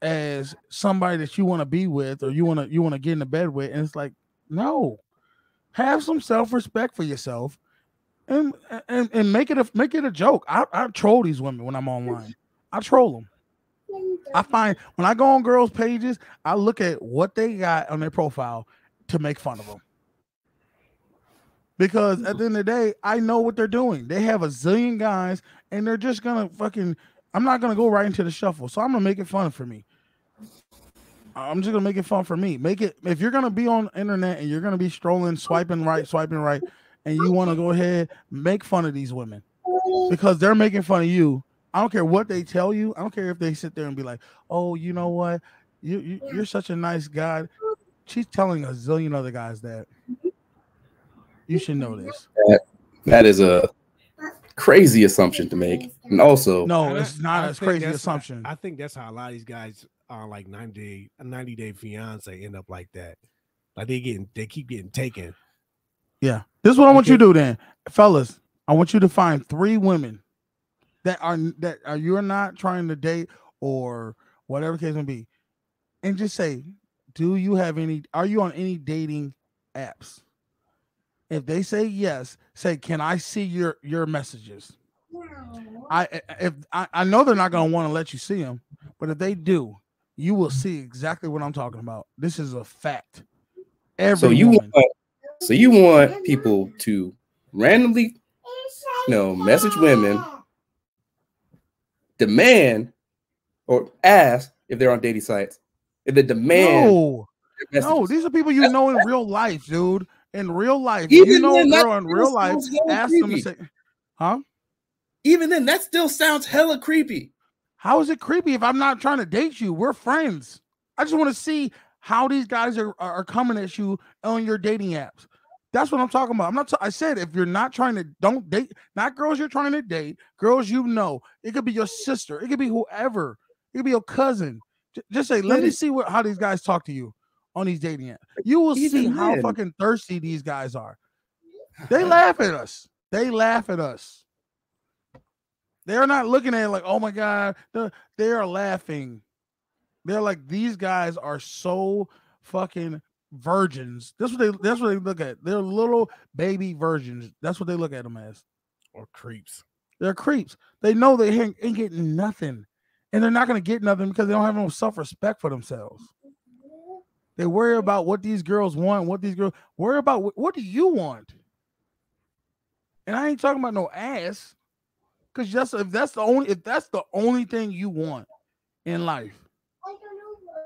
as somebody that you want to be with, or you want to get into bed with. And it's like, no, have some self-respect for yourself and make it a joke. I troll these women when I'm online. I troll them. I find when I go on girls' pages, I look at what they got on their profile, to make fun of them. Because at the end of the day, I know what they're doing. They have a zillion guys, and they're just gonna fucking. I'm not gonna go right into the shuffle, so I'm gonna make it fun for me. I'm just gonna make it fun for me. Make it if you're gonna be on the internet and you're gonna be strolling, swiping right, and you want to go ahead, make fun of these women because they're making fun of you. I don't care what they tell you. I don't care if they sit there and be like, "Oh, you know what? You're such a nice guy." She's telling a zillion other guys that. You should know this. That is a crazy assumption to make, and also no, it's not as crazy assumption. I think that's how a lot of these guys are like 90-day fiance end up like that. Like they keep getting taken. Yeah, this is what I want you to do, then, fellas. I want you to find 3 women that are you're not trying to date or whatever case may be, and just say, do you have any? Are you on any dating apps? If they say yes, say, can I see your messages? I know they're not going to want to let you see them, but if they do, you will see exactly what I'm talking about. This is a fact. So you want people to randomly, message women, demand or ask if they're on dating sites. If they demand, no, these are people you know in real life, dude. In real life, you know a girl in real life, ask them to say, huh? Even then, that still sounds hella creepy. How is it creepy if I'm not trying to date you? We're friends. I just want to see how these guys are coming at you on your dating apps. That's what I'm talking about. I said if you're not trying to, don't date, not girls you're trying to date, girls you know. It could be your sister. It could be whoever. It could be your cousin. Just say, let me see how these guys talk to you on these dating apps. You will see how fucking thirsty these guys are. They laugh at us. They laugh at us. They're not looking at it like, oh my God. They are laughing. They're like, these guys are so fucking virgins. That's what they look at. They're little baby virgins. That's what they look at them as. Or creeps. They're creeps. They know they ain't getting nothing. And they're not going to get nothing because they don't have no self-respect for themselves. They worry about what these girls want, worry about what do you want? And I ain't talking about no ass. Because if that's the only thing you want in life,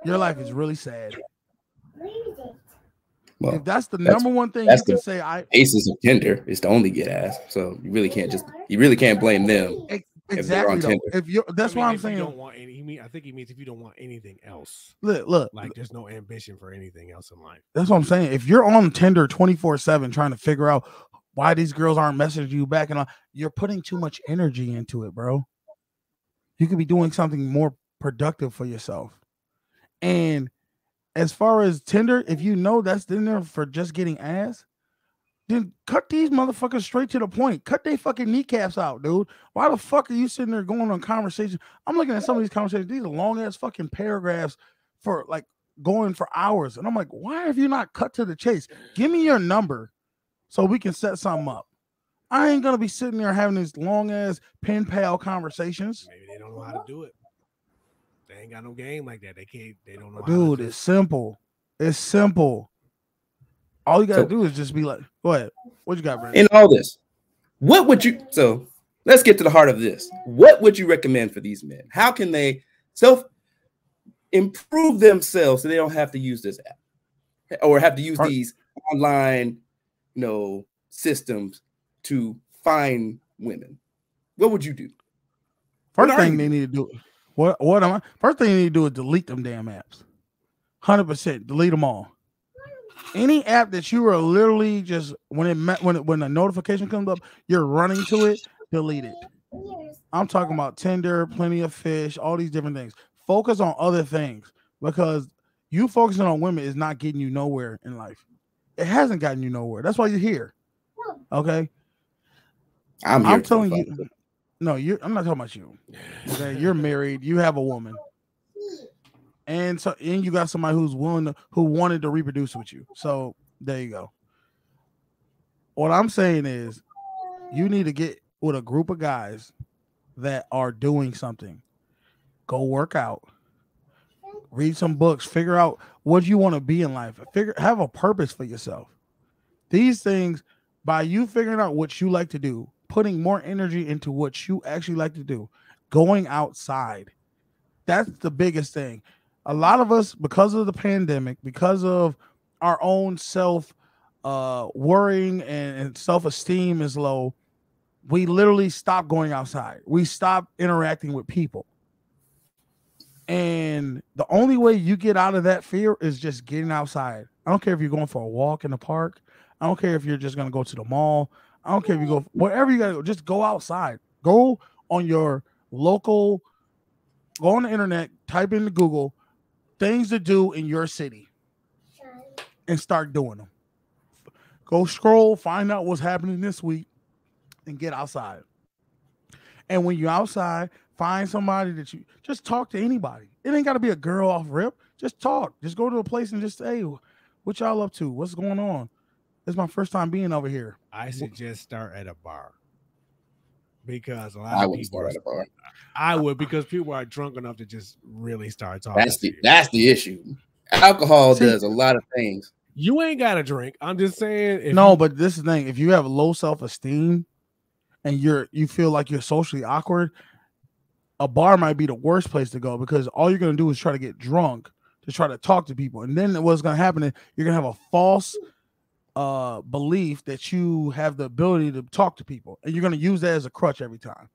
your life is really sad. Well, if that's the number one thing you can say, aces of Tinder is to only get ass. So you really can't blame them. Exactly. That's why I'm saying. You don't want I think he means if you don't want anything else. Look, like there's no ambition for anything else in life. That's what I'm saying. If you're on Tinder 24/7 trying to figure out why these girls aren't messaging you back, and you're putting too much energy into it, bro. You could be doing something more productive for yourself. And as far as Tinder, if you know that's in there for just getting ass, then cut these motherfuckers straight to the point. Cut their fucking kneecaps out, dude. Why the fuck are you sitting there going on conversations? I'm looking at some of these conversations. These are long ass fucking paragraphs for like going for hours. And I'm like, why have you not cut to the chase? Give me your number so we can set something up. I ain't gonna be sitting there having these long ass pen pal conversations. Maybe they don't know how to do it. They ain't got no game like that. They don't know. Dude, it's simple. It's simple. All you gotta do is just be like, go ahead. What you got, Brandon? In all this, what would you? So let's get to the heart of this. What would you recommend for these men? How can they improve themselves so they don't have to use this app or have to use these online, systems to find women? What would you do? First thing they need to do. First thing you need to do is delete them damn apps. 100%. Delete them all. Any app that you are literally just when a notification comes up, you're running to it, delete it. I'm talking about Tinder, Plenty of Fish, all these different things. Focus on other things because you focusing on women is not getting you nowhere in life. It hasn't gotten you nowhere. That's why you're here. Okay. I'm telling you. No, I'm not talking about you. Okay, you're married. You have a woman. And you got somebody who wanted to reproduce with you. So there you go. What I'm saying is you need to get with a group of guys that are doing something. Go work out. read some books, figure out what you want to be in life, have a purpose for yourself. These things, by you figuring out what you like to do, putting more energy into what you actually like to do, going outside, that's the biggest thing. A lot of us, because of the pandemic, because of our own self worrying and self-esteem is low, we literally stop going outside. We stop interacting with people. And the only way you get out of that fear is just getting outside. I don't care if you're going for a walk in the park. I don't care if you're just going to go to the mall. I don't care if you go wherever you got to go. Just go outside. Go on your local, go on the internet, type into Google things to do in your city and start doing them. Go scroll, find out what's happening this week and get outside. And when you're outside, find somebody that you just talk to anybody. It ain't got to be a girl off rip. Just talk. Just go to a place and just say, what y'all up to? What's going on? This is my first time being over here. I suggest start at a bar. Because a lot I of would people start at a bar. I would, because people are drunk enough to just really start talking. That's the issue. Alcohol does a lot of things. You ain't got to drink. I'm just saying. But this is the thing. If you have low self-esteem and you feel like you're socially awkward, a bar might be the worst place to go, because all you're going to do is try to get drunk to try to talk to people. And then what's going to happen is you're going to have a false belief that you have the ability to talk to people, and you're going to use that as a crutch every time.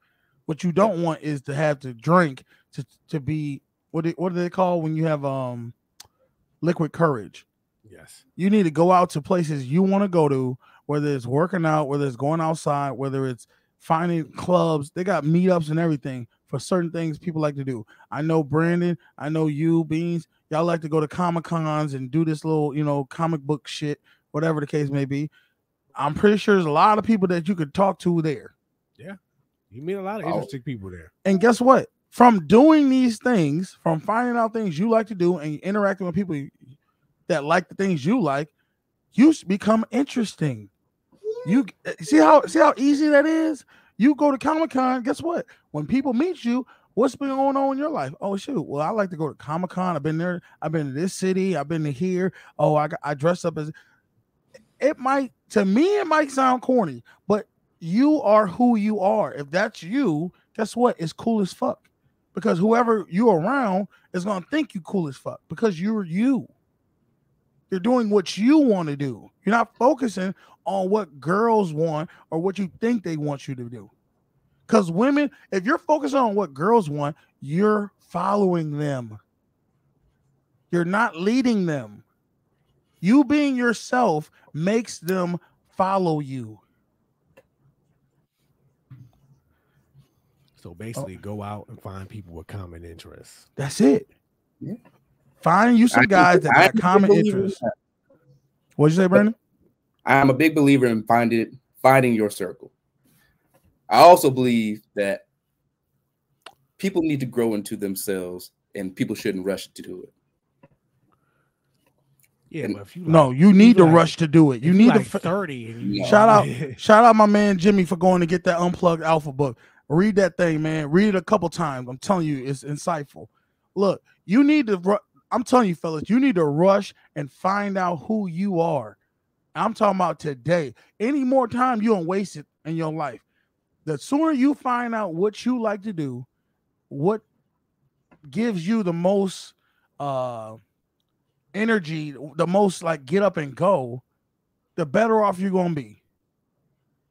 What you don't want is to have to drink to be what do they call when you have liquid courage. Yes, you need to go out to places you want to go to, whether it's working out, whether it's going outside, whether it's finding clubs. They got meetups and everything for certain things people like to do. I know Brandon, I know you, Beans, y'all like to go to Comic-Cons and do this little, comic book shit, whatever the case may be. I'm pretty sure there's a lot of people that you could talk to there. Yeah. You meet a lot of interesting people there. And guess what? From doing these things, from finding out things you like to do and interacting with people that like the things you like, you become interesting. You see how easy that is? You go to Comic-Con, guess what? When people meet you, what's been going on in your life? Oh, shoot. Well, I like to go to Comic-Con. I've been there. I've been to this city. I've been to here. Oh, I dress up as... It might sound corny, but you are who you are. If that's you, guess what? It's cool as fuck. Because whoever you're around is going to think you cool as fuck, because you're you. You're doing what you want to do. You're not focusing on what girls want or what you think they want you to do. Because women, if you're focused on what girls want, you're following them. You're not leading them. You being yourself makes them follow you. So basically, go out and find people with common interests. That's it. Yeah. Find you some guys that got common interests. What'd you say, Brandon? I'm a big believer in finding your circle. I also believe that people need to grow into themselves, and people shouldn't rush to do it. Yeah, but if you need to rush to do it. You need to 30. And shout out my man Jimmy for going to get that Unplugged Alpha book. Read that thing, man. Read it a couple times. I'm telling you, it's insightful. Look, you need to. I'm telling you, fellas, you need to rush and find out who you are. I'm talking about today. Any more time you don't waste it in your life. The sooner you find out what you like to do, what gives you the most energy, the most like get up and go, the better off you're going to be.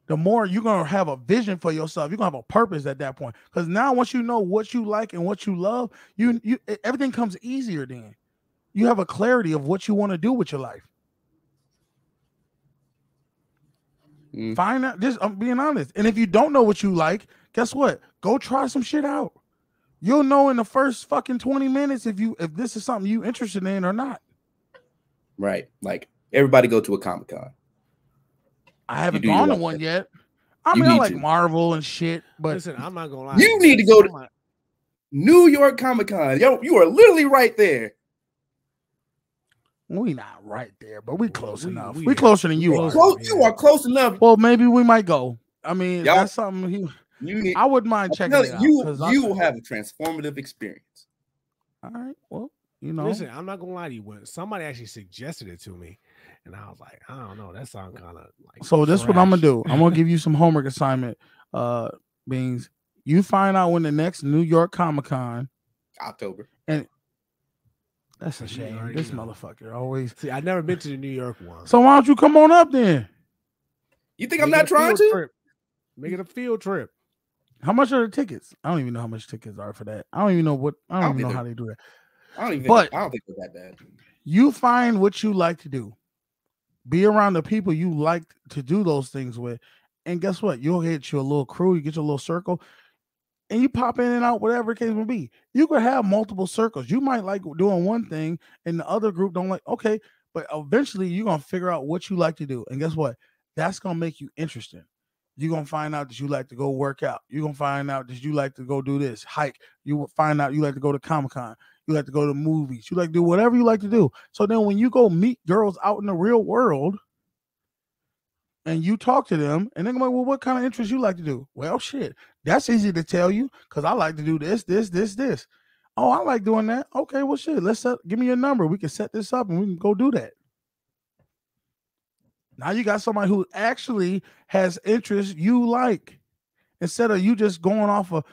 The more you're going to have a vision for yourself. You're going to have a purpose at that point. Because now once you know what you like and what you love, you everything comes easier then. You have a clarity of what you want to do with your life. Find out. I'm being honest. And if you don't know what you like, guess what? Go try some shit out. You'll know in the first fucking 20 minutes if this is something you interested in or not. Right. Like everybody go to a Comic-Con. I haven't gone to one yet. I mean, I like Marvel and shit, but listen, I'm not gonna lie. You need to go to New York Comic-Con. Yo, you are literally right there. We not right there, but we close enough. We closer than you are. You are close enough. Well, maybe we might go. I mean, that's something I wouldn't mind checking it out. You will have a transformative experience. All right. Well, you know. Listen, I'm not gonna lie to you. When somebody actually suggested it to me, and I was like, I don't know, that sounds kind of like. So this is what I'm gonna trash. do. I'm gonna give you some homework assignment. Beans. You find out when the next New York Comic Con, October. and that's a You shame. already This know. motherfucker always. See, I've never been to the New York one. So why don't you come on up then? You think I'm Make it not a trying field to? trip. Make it a field trip. How much are the tickets? I don't even know how much tickets are for that. I don't even know what. I don't even know think how they do that. I don't But- think they're that bad. You find what you like to do. Be around the people you like to do those things with, and guess what? You'll get you a little crew. You get your little circle, and you pop in and out, whatever the case may be. You could have multiple circles. You might like doing one thing, and the other group don't like. Okay, but eventually you're gonna figure out what you like to do, and guess what? That's gonna make you interesting. You're gonna find out that you like to go work out. You're gonna find out that you like to go do this, hike. You will find out you like to go to Comic-Con. You like to go to movies. You like to do whatever you like to do. So then when you go meet girls out in the real world and you talk to them, and they're like, well, what kind of interests you like to do? Well, shit, that's easy to tell you because I like to do this. Oh, I like doing that. Okay, well, shit, give me your number. We can set this up and we can go do that. Now you got somebody who actually has interests you like, instead of you just going off of,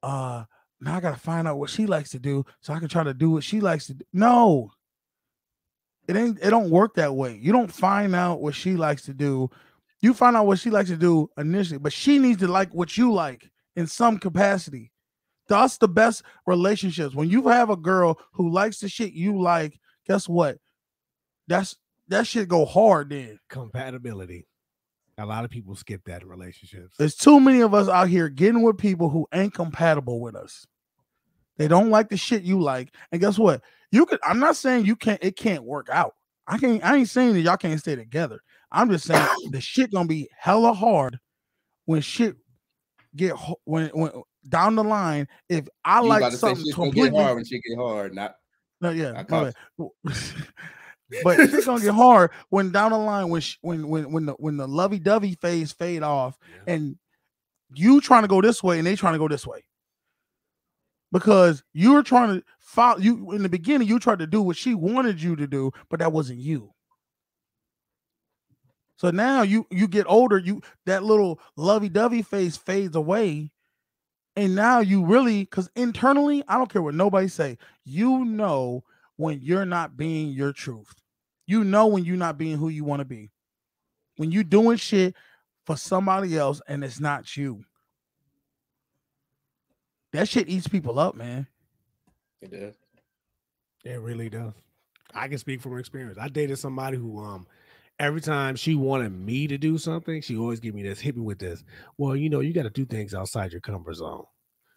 now I gotta find out what she likes to do so I can try to do what she likes to do. No, it don't work that way. You don't find out what she likes to do. You find out what she likes to do initially, but she needs to like what you like in some capacity. That's the best relationships. When you have a girl who likes the shit you like, guess what? That shit go hard then. Compatibility. A lot of people skip that in relationships. There's too many of us out here getting with people who ain't compatible with us. They don't like the shit you like. And guess what? I'm not saying it can't work out. I ain't saying that y'all can't stay together. I'm just saying the shit gonna be hella hard when shit when down the line. If I You like about to say something shit's gonna completely get hard when shit get hard. no, yeah, I my caught bad. But it's gonna get hard when down the line when the lovey-dovey phase fade off, and you trying to go this way and they trying to go this way. Because you were trying to follow you in the beginning, you tried to do what she wanted you to do, but that wasn't you. So now you get older, that little lovey-dovey phase fades away. And now you really, because internally, I don't care what nobody say, you know when you're not being your truth. You know when you're not being who you want to be. When you're doing shit for somebody else and it's not you. That shit eats people up, man. It does. It really does. I can speak from experience. I dated somebody who every time she wanted me to do something, she always give me this, hit me with this. Well, you got to do things outside your comfort zone.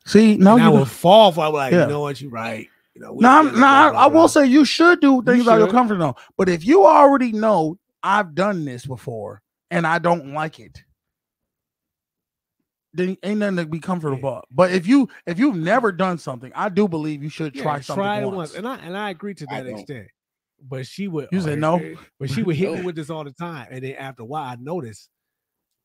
See, no, I would fall for. I'm like, yeah. You know what, you're right. I will say you should do things out of your comfort zone. But if you already know I've done this before and I don't like it, then ain't nothing to be comfortable about. But if you've never done something, I do believe you should try something once. And I agree to that extent. But she would. You said no. But she would hit me with this all the time, and then after a while, I noticed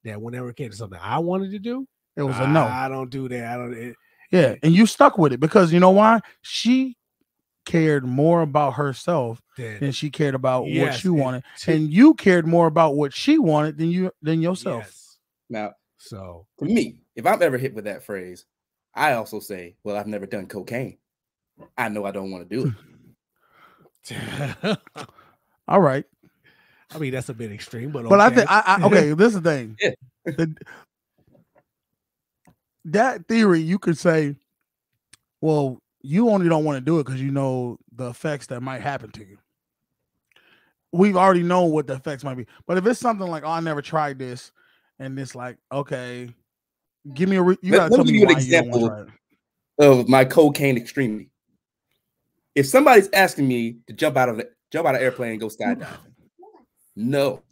that whenever it came to something I wanted to do, it was a no. I don't do that. Yeah, and you stuck with it because you know why? She cared more about herself than she cared about what she wanted, and you cared more about what she wanted than yourself. Yes. Now, so to me, if I'm ever hit with that phrase, I also say, "Well, I've never done cocaine. I know I don't want to do it." All right. I mean, that's a bit extreme, but I think okay. This is the thing. Yeah. That theory, you could say, well, you only don't want to do it because you know the effects that might happen to you. We've already known what the effects might be. But if it's something like, oh, I never tried this, and it's like, okay, give me you gotta tell me why you don't want to try it. Of my cocaine extremity. If somebody's asking me to jump out of an airplane and go skydiving, no.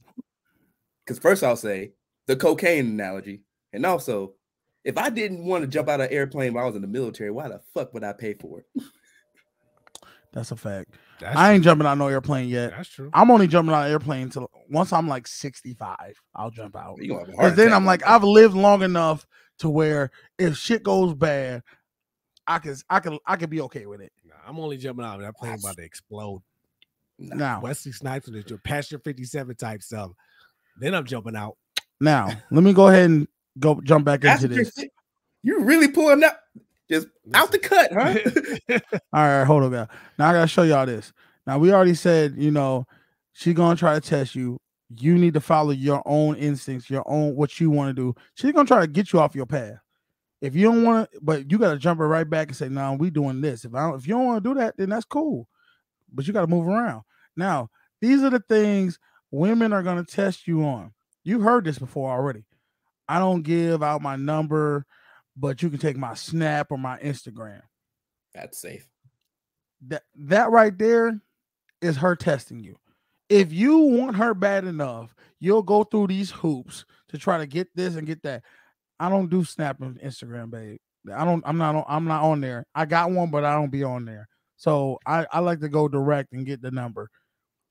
Because first I'll say the cocaine analogy, and also, if I didn't want to jump out of an airplane while I was in the military, why the fuck would I pay for it? That's a fact. I ain't jumping out no airplane yet. That's true. I'm only jumping out of airplane until once I'm like 65. I'll jump out. Because then I'm like, I've lived long enough to where if shit goes bad, I could be okay with it. Nah, I'm only jumping out. That plane about to explode. Now, Wesley Snipes and the Passion 57 type stuff. Then I'm jumping out. now, let me go ahead and jump back into this. You really pulling that just out the cut, huh? All right, hold on, guys. Now I gotta show y'all this. Now we already said, she's gonna try to test you. You need to follow your own instincts, your own what you want to do. She's gonna try to get you off your path. If you don't want to, but you gotta jump her right back and say, "No, we doing this." If you don't want to do that, then that's cool. But you gotta move around. Now, these are the things women are gonna test you on. You've heard this before already. I don't give out my number, but you can take my Snap or my Instagram. That's safe. That right there is her testing you. If you want her bad enough, you'll go through these hoops to try to get this and get that. I don't do Snap and Instagram, babe. I'm not on there. I got one, but I don't be on there. So I like to go direct and get the number.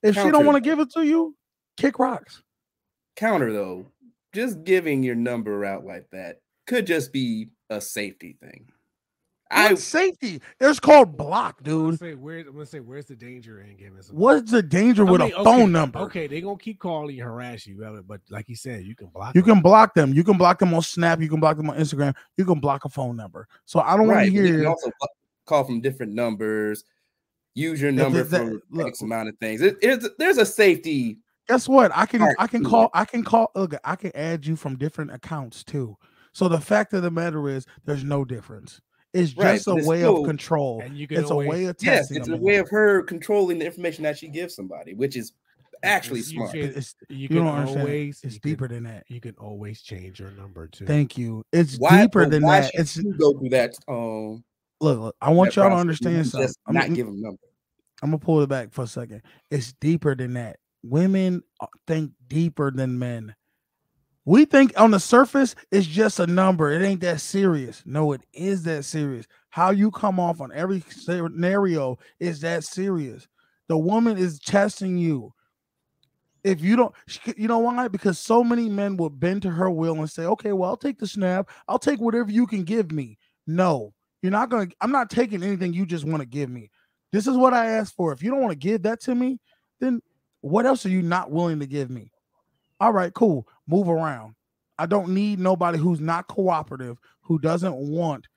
If she don't want to give it to you, kick rocks. Counter though, just giving your number out like that could just be a safety thing. Safety. It's called block, dude. I'm gonna say, where's the danger in giving somebody? What's the danger with a phone number? Okay, they're gonna keep calling you, harass you, but like you said, you can block. You can block them. You can block them on Snap. You can block them on Instagram. You can block a phone number. So I don't want to hear. You can also call from different numbers. Use your number for X amount of things. There's a safety. Guess what? I can call. Look, I can add you from different accounts too. So the fact of the matter is, there's no difference. It's just a way of control. And it's a way of testing. Yes, it's a way of her controlling the information that she gives somebody, which is actually smart. It's deeper than that. You can always change your number too. Thank you. It's deeper than that. It's go through that. Look, I want y'all to understand something. I'm not giving a number. I'm gonna pull it back for a second. It's deeper than that. Women think deeper than men. We think on the surface it's just a number. It ain't that serious. No, it is that serious. How you come off on every scenario is that serious. The woman is testing you. If you don't, you know why? Because so many men will bend to her will and say, okay, well, I'll take the Snap. I'll take whatever you can give me. No, you're not going to, I'm not taking anything you just want to give me. This is what I asked for. If you don't want to give that to me, then what else are you not willing to give me? All right, cool. Move around. I don't need nobody who's not cooperative, who doesn't want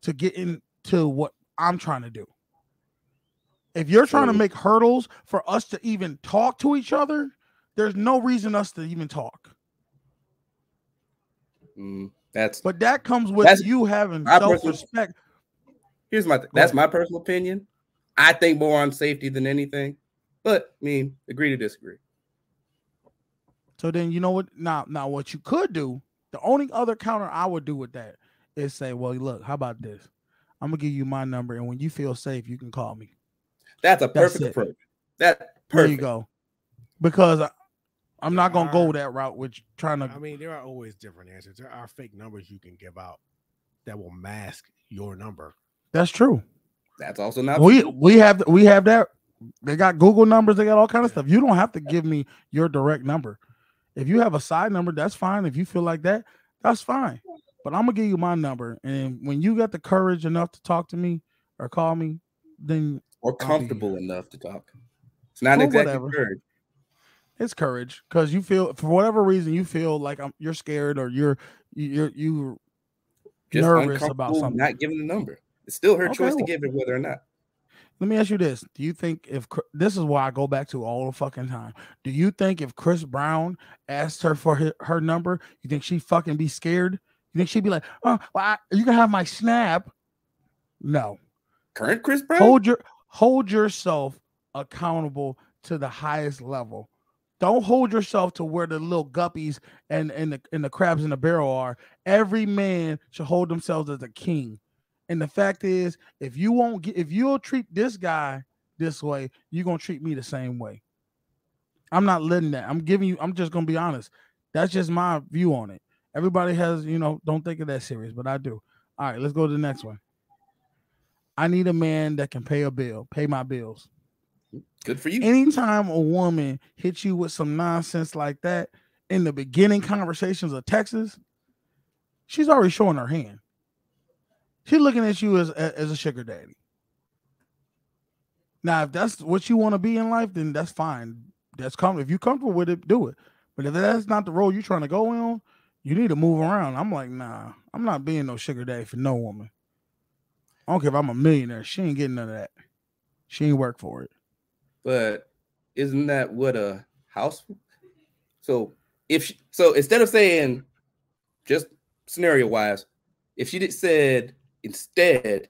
to get into what I'm trying to do. If you're trying to make hurdles for us to even talk to each other, there's no reason us to even talk. But that comes with you having self-respect. Here's my that's my personal opinion. I think more on safety than anything, but I mean, agree to disagree. So then you know what? Now what you could do, the only other counter I would do with that is say, well, look, how about this? I'm gonna give you my number, and when you feel safe, you can call me. That's a perfect approach. That's perfect. There you go. Because I'm not gonna go that route with trying to. I mean, there are always different answers. There are fake numbers you can give out that will mask your number. That's true. That's also not. We have that. They got Google numbers. They got all kind of stuff. You don't have to give me your direct number. If you have a side number, that's fine. If you feel like that, that's fine. But I'm gonna give you my number, and when you got the courage enough to talk to me or call me, then or comfortable enough to talk. It's not exactly courage. It's courage because you feel, for whatever reason, you feel like you're scared or you're just nervous about something. Not giving the number. It's still her choice to give it, whether or not. Let me ask you this. Do you think this is why I go back to all the fucking time. Do you think if Chris Brown asked her for her number, you think she'd fucking be scared? You think she'd be like, oh, well, you can have my Snap? No. Current Chris Brown? Hold yourself accountable to the highest level. Don't hold yourself to where the little guppies and the crabs in the barrel are. Every man should hold themselves as a king. And the fact is, if you'll treat this guy this way, you're gonna treat me the same way. I'm not letting that. I'm just gonna be honest. That's just my view on it. Everybody has, don't think of that serious, but I do. All right, let's go to the next one. I need a man that can pay my bills. Good for you. Anytime a woman hits you with some nonsense like that in the beginning conversations of Texas, she's already showing her hand. She's looking at you as a sugar daddy. Now, if that's what you want to be in life, then that's fine. That's comfortable. If you're comfortable with it, do it. But if that's not the role you're trying to go on, you need to move around. I'm like, nah, I'm not being no sugar daddy for no woman. I don't care if I'm a millionaire. She ain't getting none of that. She ain't work for it. But isn't that what a house? So so instead of saying, just scenario wise, if she said instead,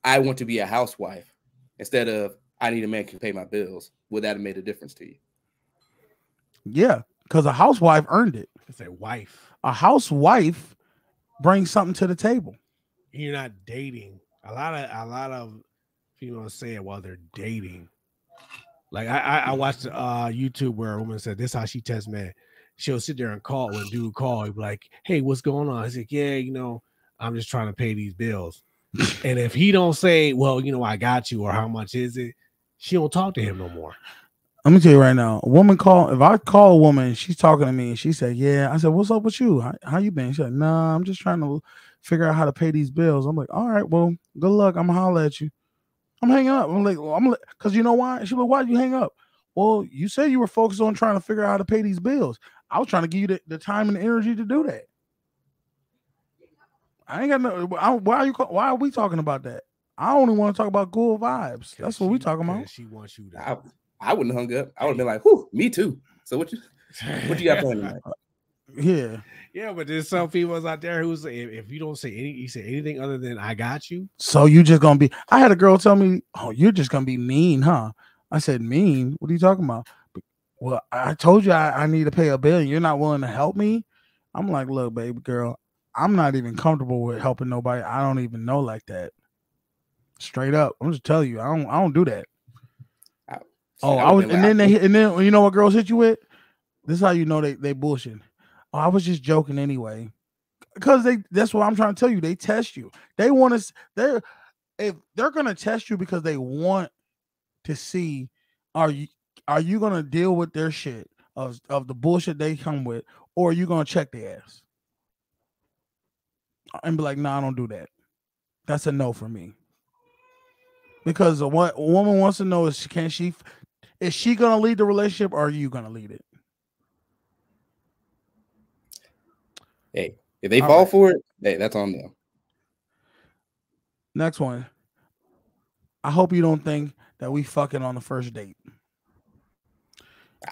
I want to be a housewife instead of I need a man who can pay my bills, would that have made a difference to you? Yeah, because a housewife earned it. It's a wife. A housewife brings something to the table. You're not dating. A lot of females say it while they're dating. Like I watched YouTube where a woman said this is how she tests men. She'll sit there and call when dude call. He'll be like, "Hey, what's going on?" I said, "Yeah, I'm just trying to pay these bills." And if he don't say, "Well, I got you," or "How much is it?" she don't talk to him no more. Let me tell you right now, if I call a woman, she's talking to me and she said, "Yeah," I said, "What's up with you? How you been?" She said, "Nah, I'm just trying to figure out how to pay these bills." I'm like, "All right, well, good luck. I'm gonna holler at you." I'm hanging up. I'm like, because you know why? She like, "Why'd you hang up?" Well, you said you were focused on trying to figure out how to pay these bills. I was trying to give you the time and the energy to do that. I ain't got no. Why are we talking about that? I only want to talk about cool vibes. That's what we talking about. She wants you to. I wouldn't have hung up. I would have been like, "Whew, me too." So what you got planned tonight? Yeah, but there's some people out there who say if you don't say anything other than "I got you," so you just gonna be. I had a girl tell me, "Oh, you're just gonna be mean, huh?" I said, "Mean? What are you talking about?" Well, I told you I need to pay a bill, and you're not willing to help me. I'm like, look, baby girl, I'm not even comfortable with helping nobody I don't even know like that. Straight up, I'm just telling you, I don't do that. And then you know what girls hit you with? This is how you know they bullshit. Oh, I was just joking anyway, because that's what I'm trying to tell you. They test you. They want to. If they're gonna test you because they want to see, are you gonna deal with their shit of the bullshit they come with, or are you gonna check their ass and be like, "Nah, I don't do that." That's a no for me. Because what a woman wants to know is, is she gonna lead the relationship, or are you gonna lead it? Hey, if they fall for it, hey, that's on them. Next one. I hope you don't think that we fucking on the first date.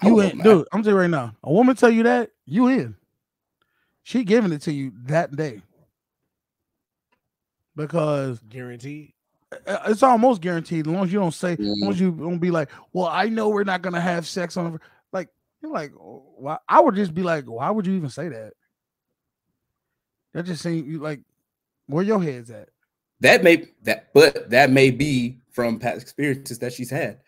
You in, dude. I'm telling you right now. A woman tell you that, you in. She giving it to you that day. Because guaranteed. It's almost guaranteed. As long as you don't say, as long as you don't be like, "Well, I know we're not gonna have sex on." Like, you're like, why? I would just be like, why would you even say that? That just seems you like, where your head's at. That may be from past experiences that she's had.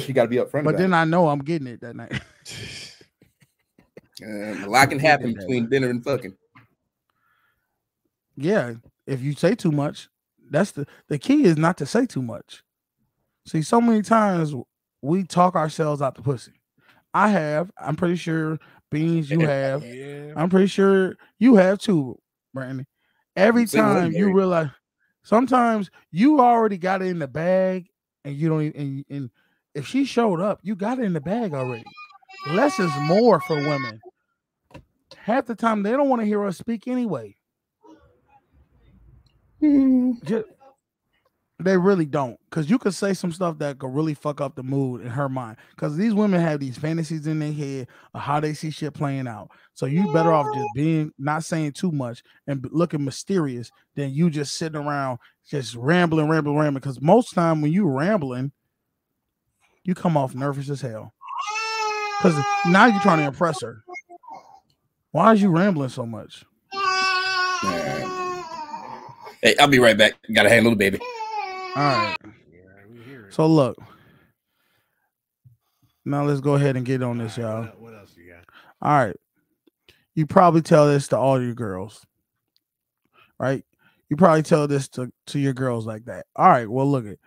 She got to be upfront. But then I know I'm getting it that night. A lot can happen between dinner and fucking. Yeah, if you say too much, that's the key is not to say too much. See, so many times we talk ourselves out the pussy. I have. I'm pretty sure, Beans, you have. Yeah. I'm pretty sure you have too, Brandon. Every time you realize, sometimes you already got it in the bag, and you don't even. And if she showed up, you got it in the bag already. Less is more for women. Half the time they don't want to hear us speak anyway. They really don't, because you could say some stuff that could really fuck up the mood in her mind, because these women have these fantasies in their head of how they see shit playing out. So you better off just not saying too much and looking mysterious than you just sitting around just rambling, because most time when you rambling, you come off nervous as hell, because now you're trying to impress her. Why is you rambling so much? Hey, I'll be right back. Gotta handle the baby. All right. So look. Now let's go ahead and get on this, y'all. What else you got? All right. You probably tell this to all your girls. Right? You probably tell this to your girls like that. All right. Well, look at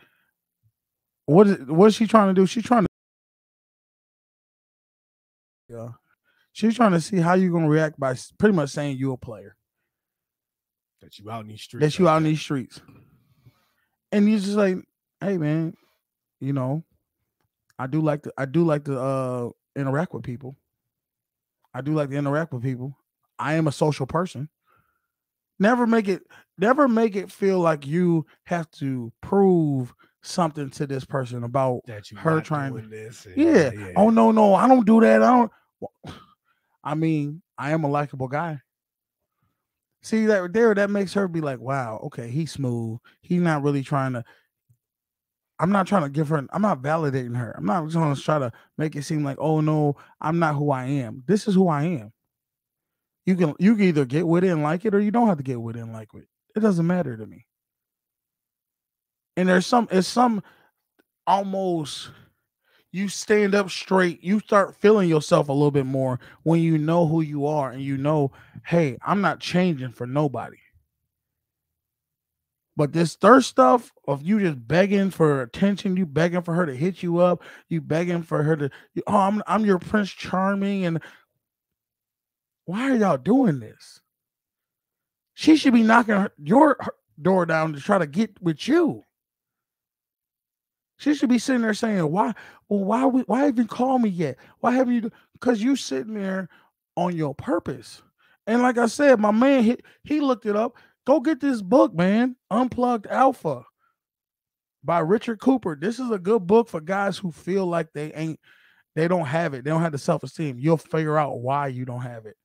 what is she trying to do? She's trying to see how you're gonna react by pretty much saying you're a player. That you out in these streets. And you're just like, hey man, you know, I do like to interact with people. I do like to interact with people. I am a social person. Never make it feel like you have to prove something to this person about That you her not trying doing to. this. And Yeah. Oh no, I don't do that. I don't. I mean, I am a likable guy. See that there, that makes her be like, wow, okay, he's smooth. He's not really trying to. I'm not trying to give her. I'm not validating her. I'm not going to try to make it seem like, oh no, I'm not who I am. This is who I am. You can either get with it and like it, or you don't have to get with it and like it. It doesn't matter to me. And it's some almost you stand up straight. You start feeling yourself a little bit more when you know who you are and you know, hey, I'm not changing for nobody. But this thirst stuff of you just begging for attention, you begging for her to hit you up, you begging for her to, I'm your Prince Charming, and why are y'all doing this? She should be knocking your door down to try to get with you. She should be sitting there saying, "Why? Well, why haven't you called me yet? Why haven't you?" Because you sitting there on your purpose. And like I said, my man, he looked it up. Go get this book, man. Unplugged Alpha by Richard Cooper. This is a good book for guys who feel like they don't have it. They don't have the self-esteem. You'll figure out why you don't have it.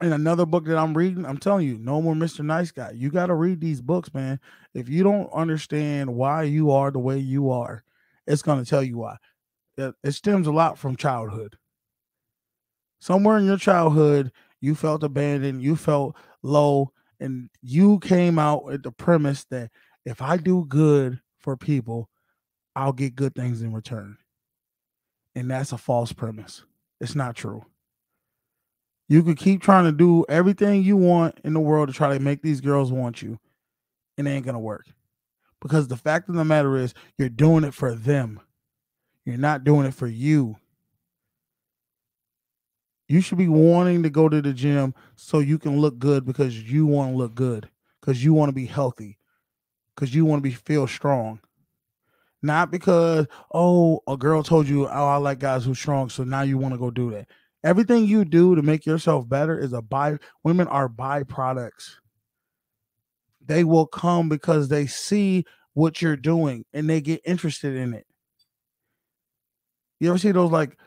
And another book that I'm reading, I'm telling you, No More Mr. Nice Guy. You got to read these books, man. If you don't understand why you are the way you are, it's going to tell you why. It stems a lot from childhood. Somewhere in your childhood, you felt abandoned, you felt low, and you came out with the premise that if I do good for people, I'll get good things in return. And that's a false premise. It's not true. You could keep trying to do everything you want in the world to try to make these girls want you, and it ain't going to work. Because the fact of the matter is, you're doing it for them. You're not doing it for you. You should be wanting to go to the gym so you can look good because you want to look good, because you want to be healthy, because you want to feel strong. Not because, oh, a girl told you, oh, I like guys who's strong, so now you want to go do that. Everything you do to make yourself better is women are byproducts. They will come because they see what you're doing and they get interested in it. You ever see those like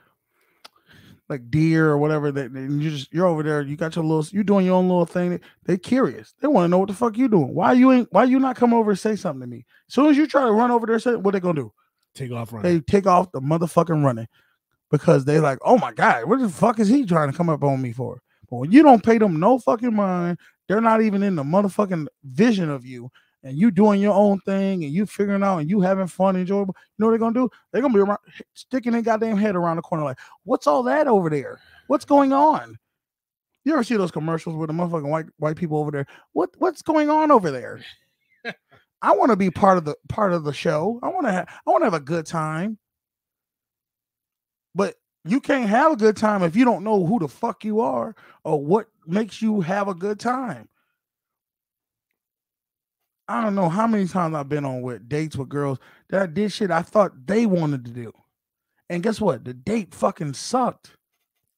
deer or whatever that you're over there, you got you're doing your own little thing. They're curious. They want to know what the fuck you doing. Why you not come over and say something to me? As soon as you try to run over there, say what they gonna do? Take off running. They take off the motherfucking running. Because they like, oh my God, what the fuck is he trying to come up on me for? But when you don't pay them no fucking mind, they're not even in the motherfucking vision of you, and you doing your own thing, and you figuring out, and you having fun, enjoyable. You know what they're gonna do? They're gonna be around, sticking their goddamn head around the corner, like, what's all that over there? What's going on? You ever see those commercials with the motherfucking white people over there? What's going on over there? I want to be part of the show. I want to have a good time. But you can't have a good time if you don't know who the fuck you are or what makes you have a good time. I don't know how many times I've been on with dates with girls that I did shit I thought they wanted to do. And guess what? The date fucking sucked.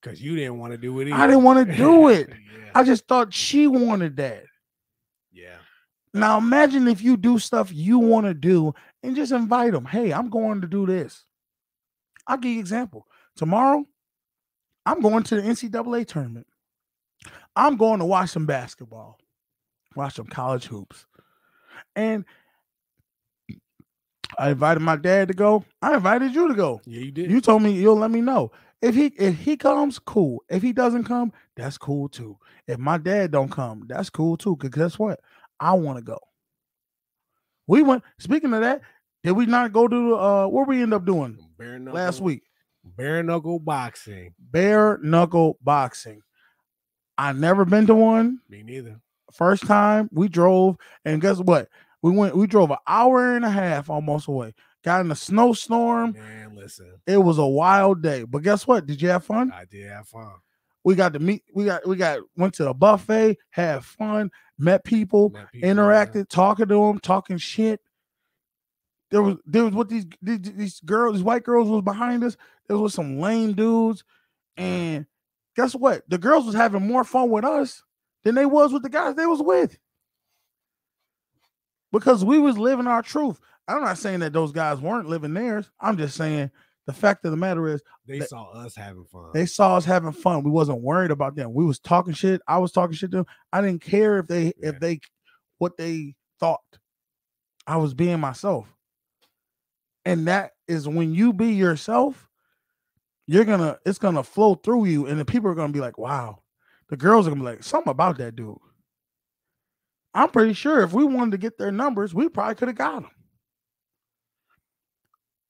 Because you didn't want to do it either. I didn't want to do it. Yeah. I just thought she wanted that. Yeah. Now imagine if you do stuff you want to do and just invite them. Hey, I'm going to do this. I'll give you an example. Tomorrow, I'm going to the NCAA tournament. I'm going to watch some basketball, watch some college hoops. And I invited my dad to go. I invited you to go. Yeah, you did. You told me you'll let me know. If he comes, cool. If he doesn't come, that's cool too. If my dad don't come, that's cool too. Because guess what? I want to go. We went, speaking of that, did we not go to what we end up doing last week? Bare knuckle boxing. Bare knuckle boxing. I never been to one. Me neither. First time we drove, and guess what? We drove an hour and a half almost away. Got in a snowstorm. Man, listen. It was a wild day. But guess what? Did you have fun? I did have fun. We got to meet, went to the buffet, had fun, met people, interacted, talking to them, talking shit. there was what these girls, these white girls was behind us. There was some lame dudes, and guess what? The girls was having more fun with us than they was with the guys they was with, because we was living our truth. I'm not saying that those guys weren't living theirs. I'm just saying the fact of the matter is They saw us having fun. they saw us having fun. We wasn't worried about them. We was talking shit. I was talking shit to them. I didn't care what they thought. I was being myself. And that is when you be yourself, it's gonna flow through you, and the people are gonna be like, wow. The girls are gonna be like, something about that dude. I'm pretty sure if we wanted to get their numbers, we probably could have got them.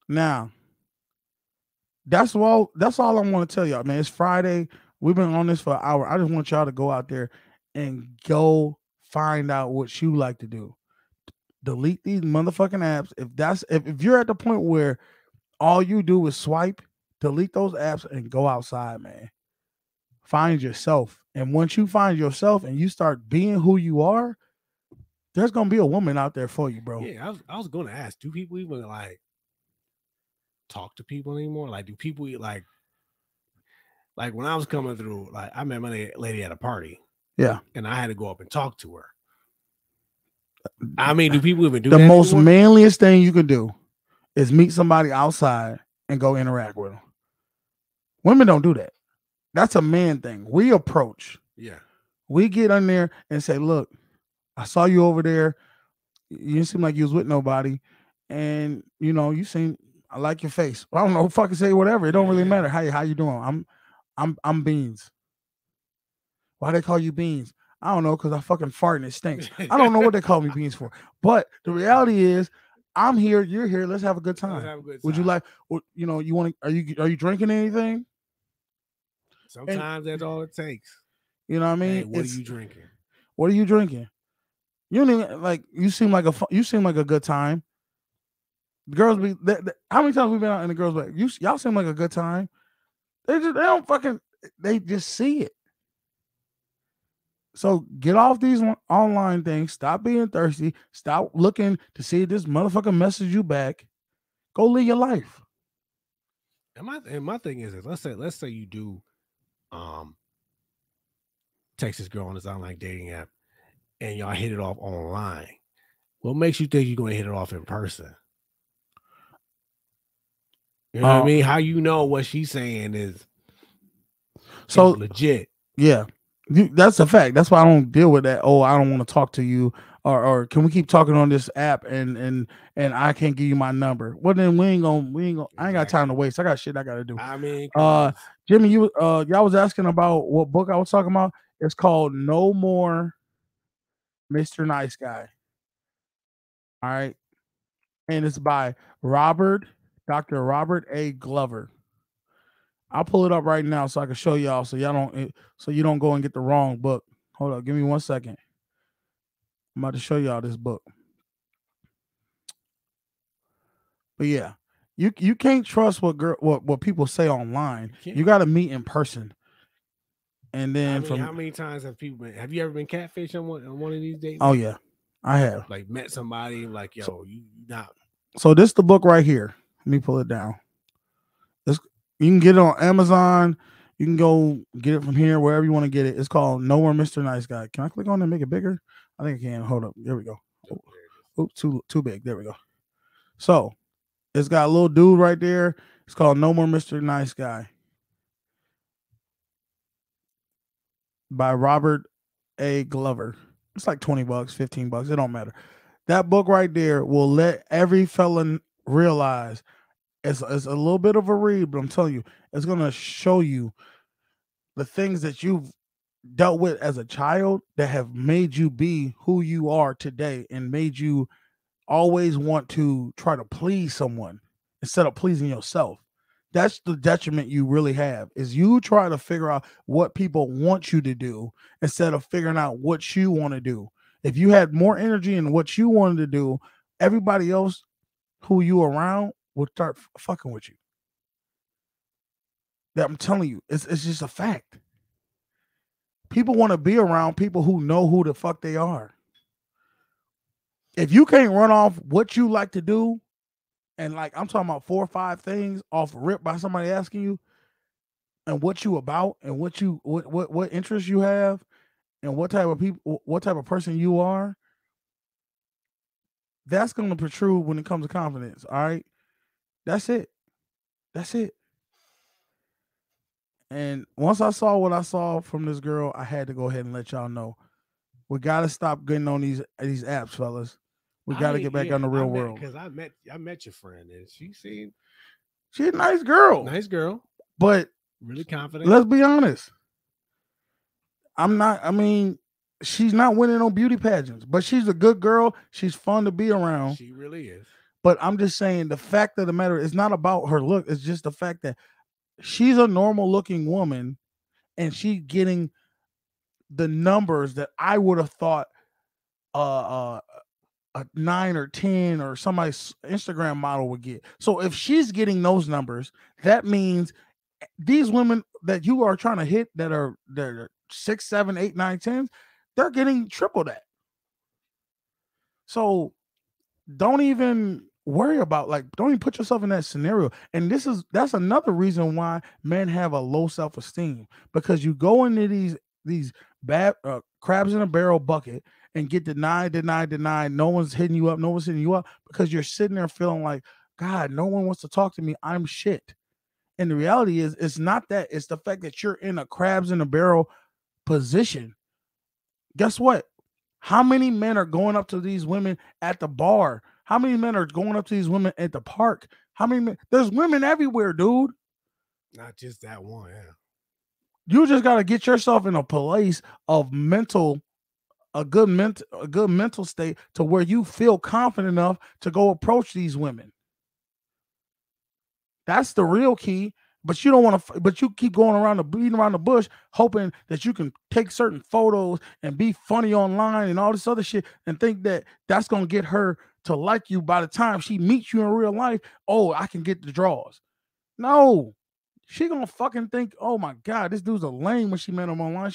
Now, that's all I want to tell y'all, man. It's Friday. We've been on this for an hour. I just want y'all to go out there and go find out what you like to do. Delete these motherfucking apps. If you're at the point where all you do is swipe, delete those apps and go outside, man. Find yourself. And once you find yourself and you start being who you are, there's gonna be a woman out there for you, bro. Yeah, I was gonna ask, do people even like talk to people anymore? Like, do people like when I was coming through, like I met my lady at a party. Yeah. And I had to go up and talk to her. I mean, do people even do the that most anymore? manliest thing you can do is meet somebody outside and go interact with them. Women don't do that. That's a man thing. We approach. Yeah. We get in there and say, look, I saw you over there. You didn't seem like you was with nobody. And I like your face. I don't know, fucking say whatever. It don't really matter. How you doing? I'm Beans. Why they call you Beans? I don't know, because I fucking fart and it stinks. I don't know what they call me Beans for. But the reality is, I'm here, you're here. Let's have a good time. Let's have a good time. Would you like, you want to, are you drinking anything? Sometimes that's all it takes. You know what I mean? Hey, what are you drinking? What are you drinking? You don't even, like, you seem like a good time. The girls be, how many times we've been out and the girls like, y'all seem like a good time. They just see it. So get off these online things. Stop being thirsty. Stop looking to see if this motherfucker message you back. Go live your life. And my thing is, let's say you do text this girl on this online dating app and y'all hit it off online. What makes you think you're going to hit it off in person? You know what I mean? How you know what she's saying is legit? Yeah. That's a fact. That's why I don't deal with that. Oh, I don't want to talk to you, or can we keep talking on this app and I can't give you my number? Well, then we ain't gonna. I ain't got time to waste. I got shit I gotta do. I mean, Jimmy, y'all was asking about what book I was talking about. It's called No More Mr. Nice Guy. All right, and it's by Dr. Robert A. Glover. I'll pull it up right now so I can show y'all, so you don't go and get the wrong book. Hold up, give me 1 second. I'm about to show y'all this book. But yeah, you can't trust what people say online. You got to meet in person. And then how many times have you ever been catfished on one of these dates? Oh yeah, I have. Like met somebody like, yo, you not. So this is the book right here. Let me pull it down. You can get it on Amazon. You can go get it from here, wherever you want to get it. It's called No More Mr. Nice Guy. Can I click on it and make it bigger? I think I can. Hold up. There we go. Oh, too big. There we go. So it's got a little dude right there. It's called No More Mr. Nice Guy by Robert A. Glover. It's like $20, $15. It don't matter. That book right there will let every felon realize. It's a little bit of a read, but I'm telling you, it's going to show you the things that you've dealt with as a child that have made you be who you are today and made you always want to try to please someone instead of pleasing yourself. That's the detriment you really have, is you try to figure out what people want you to do instead of figuring out what you want to do. If you had more energy in what you wanted to do, everybody else who you around will start fucking with you. That I'm telling you, it's just a fact. People want to be around people who know who the fuck they are. If you can't run off what you like to do and like I'm talking about 4 or 5 things off rip by somebody asking you, and what you about, and what interests you have, and what type of person you are, that's going to protrude when it comes to confidence. All right, that's it. And once I saw what I saw from this girl, I had to go ahead and let y'all know we got to stop getting on these apps, fellas. We got to get back on the real world. Because I met your friend, and she's a nice girl. Nice girl, but really confident. Let's be honest. She's not winning on beauty pageants, but she's a good girl. She's fun to be around. She really is. But I'm just saying, the fact of the matter is not about her look. It's just the fact that she's a normal looking woman, and she's getting the numbers that I would have thought a 9 or 10 or somebody's Instagram model would get. So if she's getting those numbers, that means these women that you are trying to hit they're 6, 7, 8, 9, 10, they're getting triple that. So don't even worry about, don't even put yourself in that scenario. And that's another reason why men have a low self-esteem, because you go into these bad crabs in a barrel bucket and get denied. No one's hitting you up, because you're sitting there feeling like, God, no one wants to talk to me. I'm shit. And the reality is, it's not that. It's the fact that you're in a crabs in a barrel position. Guess what? How many men are going up to these women at the bar? How many men are going up to these women at the park? How many men? There's women everywhere, dude. Not just that one. Yeah. You just got to get yourself in a place of a good mental state to where you feel confident enough to go approach these women. That's the real key. But you don't want to. But you keep going beating around the bush, hoping that you can take certain photos and be funny online and all this other shit, and think that that's gonna get her to like you by the time she meets you in real life. Oh, I can get the draws. No, she gonna fucking think, oh my God, this dude's a lame when she met him online.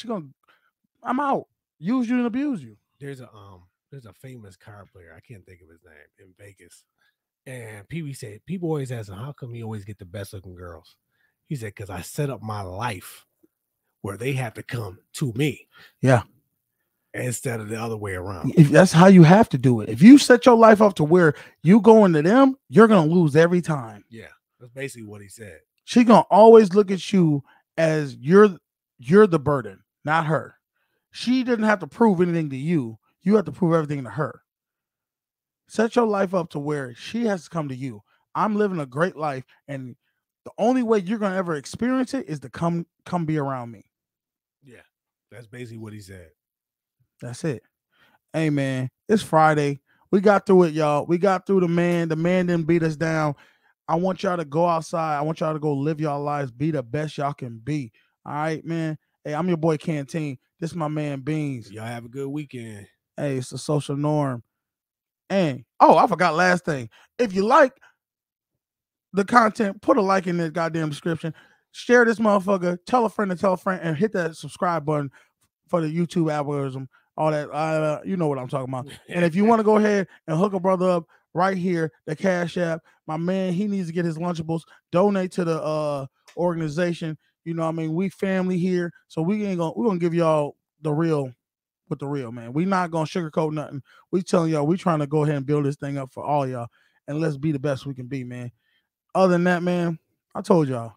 I'm out. Use you and abuse you. There's a famous card player. I can't think of his name, in Vegas. And PB said, people always ask him, how come you always get the best looking girls? He said, because I set up my life where they have to come to me. Yeah. Instead of the other way around. That's how you have to do it. If you set your life up to where you going to them, you're going to lose every time. Yeah. That's basically what he said. She going to always look at you as you're the burden, not her. She didn't have to prove anything to you. You have to prove everything to her. Set your life up to where she has to come to you. I'm living a great life, and the only way you're gonna ever experience it is to come be around me. Yeah, that's basically what he said. That's it. Hey man, it's Friday. We got through it, y'all. We got through the man. The man didn't beat us down. I want y'all to go outside. I want y'all to go live y'all lives. Be the best y'all can be. All right, man. Hey, I'm your boy Canteen. This is my man Beans. Y'all have a good weekend. Hey, it's the Social Norm. And I forgot last thing. If you like the content, put a like in the goddamn description. Share this motherfucker. Tell a friend to tell a friend, and hit that subscribe button for the YouTube algorithm. All that, you know what I'm talking about. And if you want to go ahead and hook a brother up right here, the Cash App, my man, he needs to get his Lunchables. Donate to the organization. You know what I mean? We family here, so we're gonna give y'all the real with the real, man. We not gonna sugarcoat nothing. We telling y'all we trying to go ahead and build this thing up for all y'all, and let's be the best we can be, man. Other than that, man, I told y'all,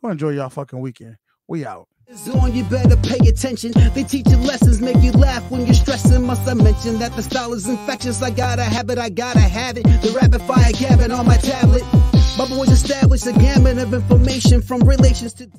go enjoy y'all fucking weekend. We out. On, you better pay attention. They teach you lessons, make you laugh when you're stressing. Must I mention that the style is infectious? I gotta have it, I gotta have it. The rapid fire gabbing on my tablet. My boys established a gamut of information from relations to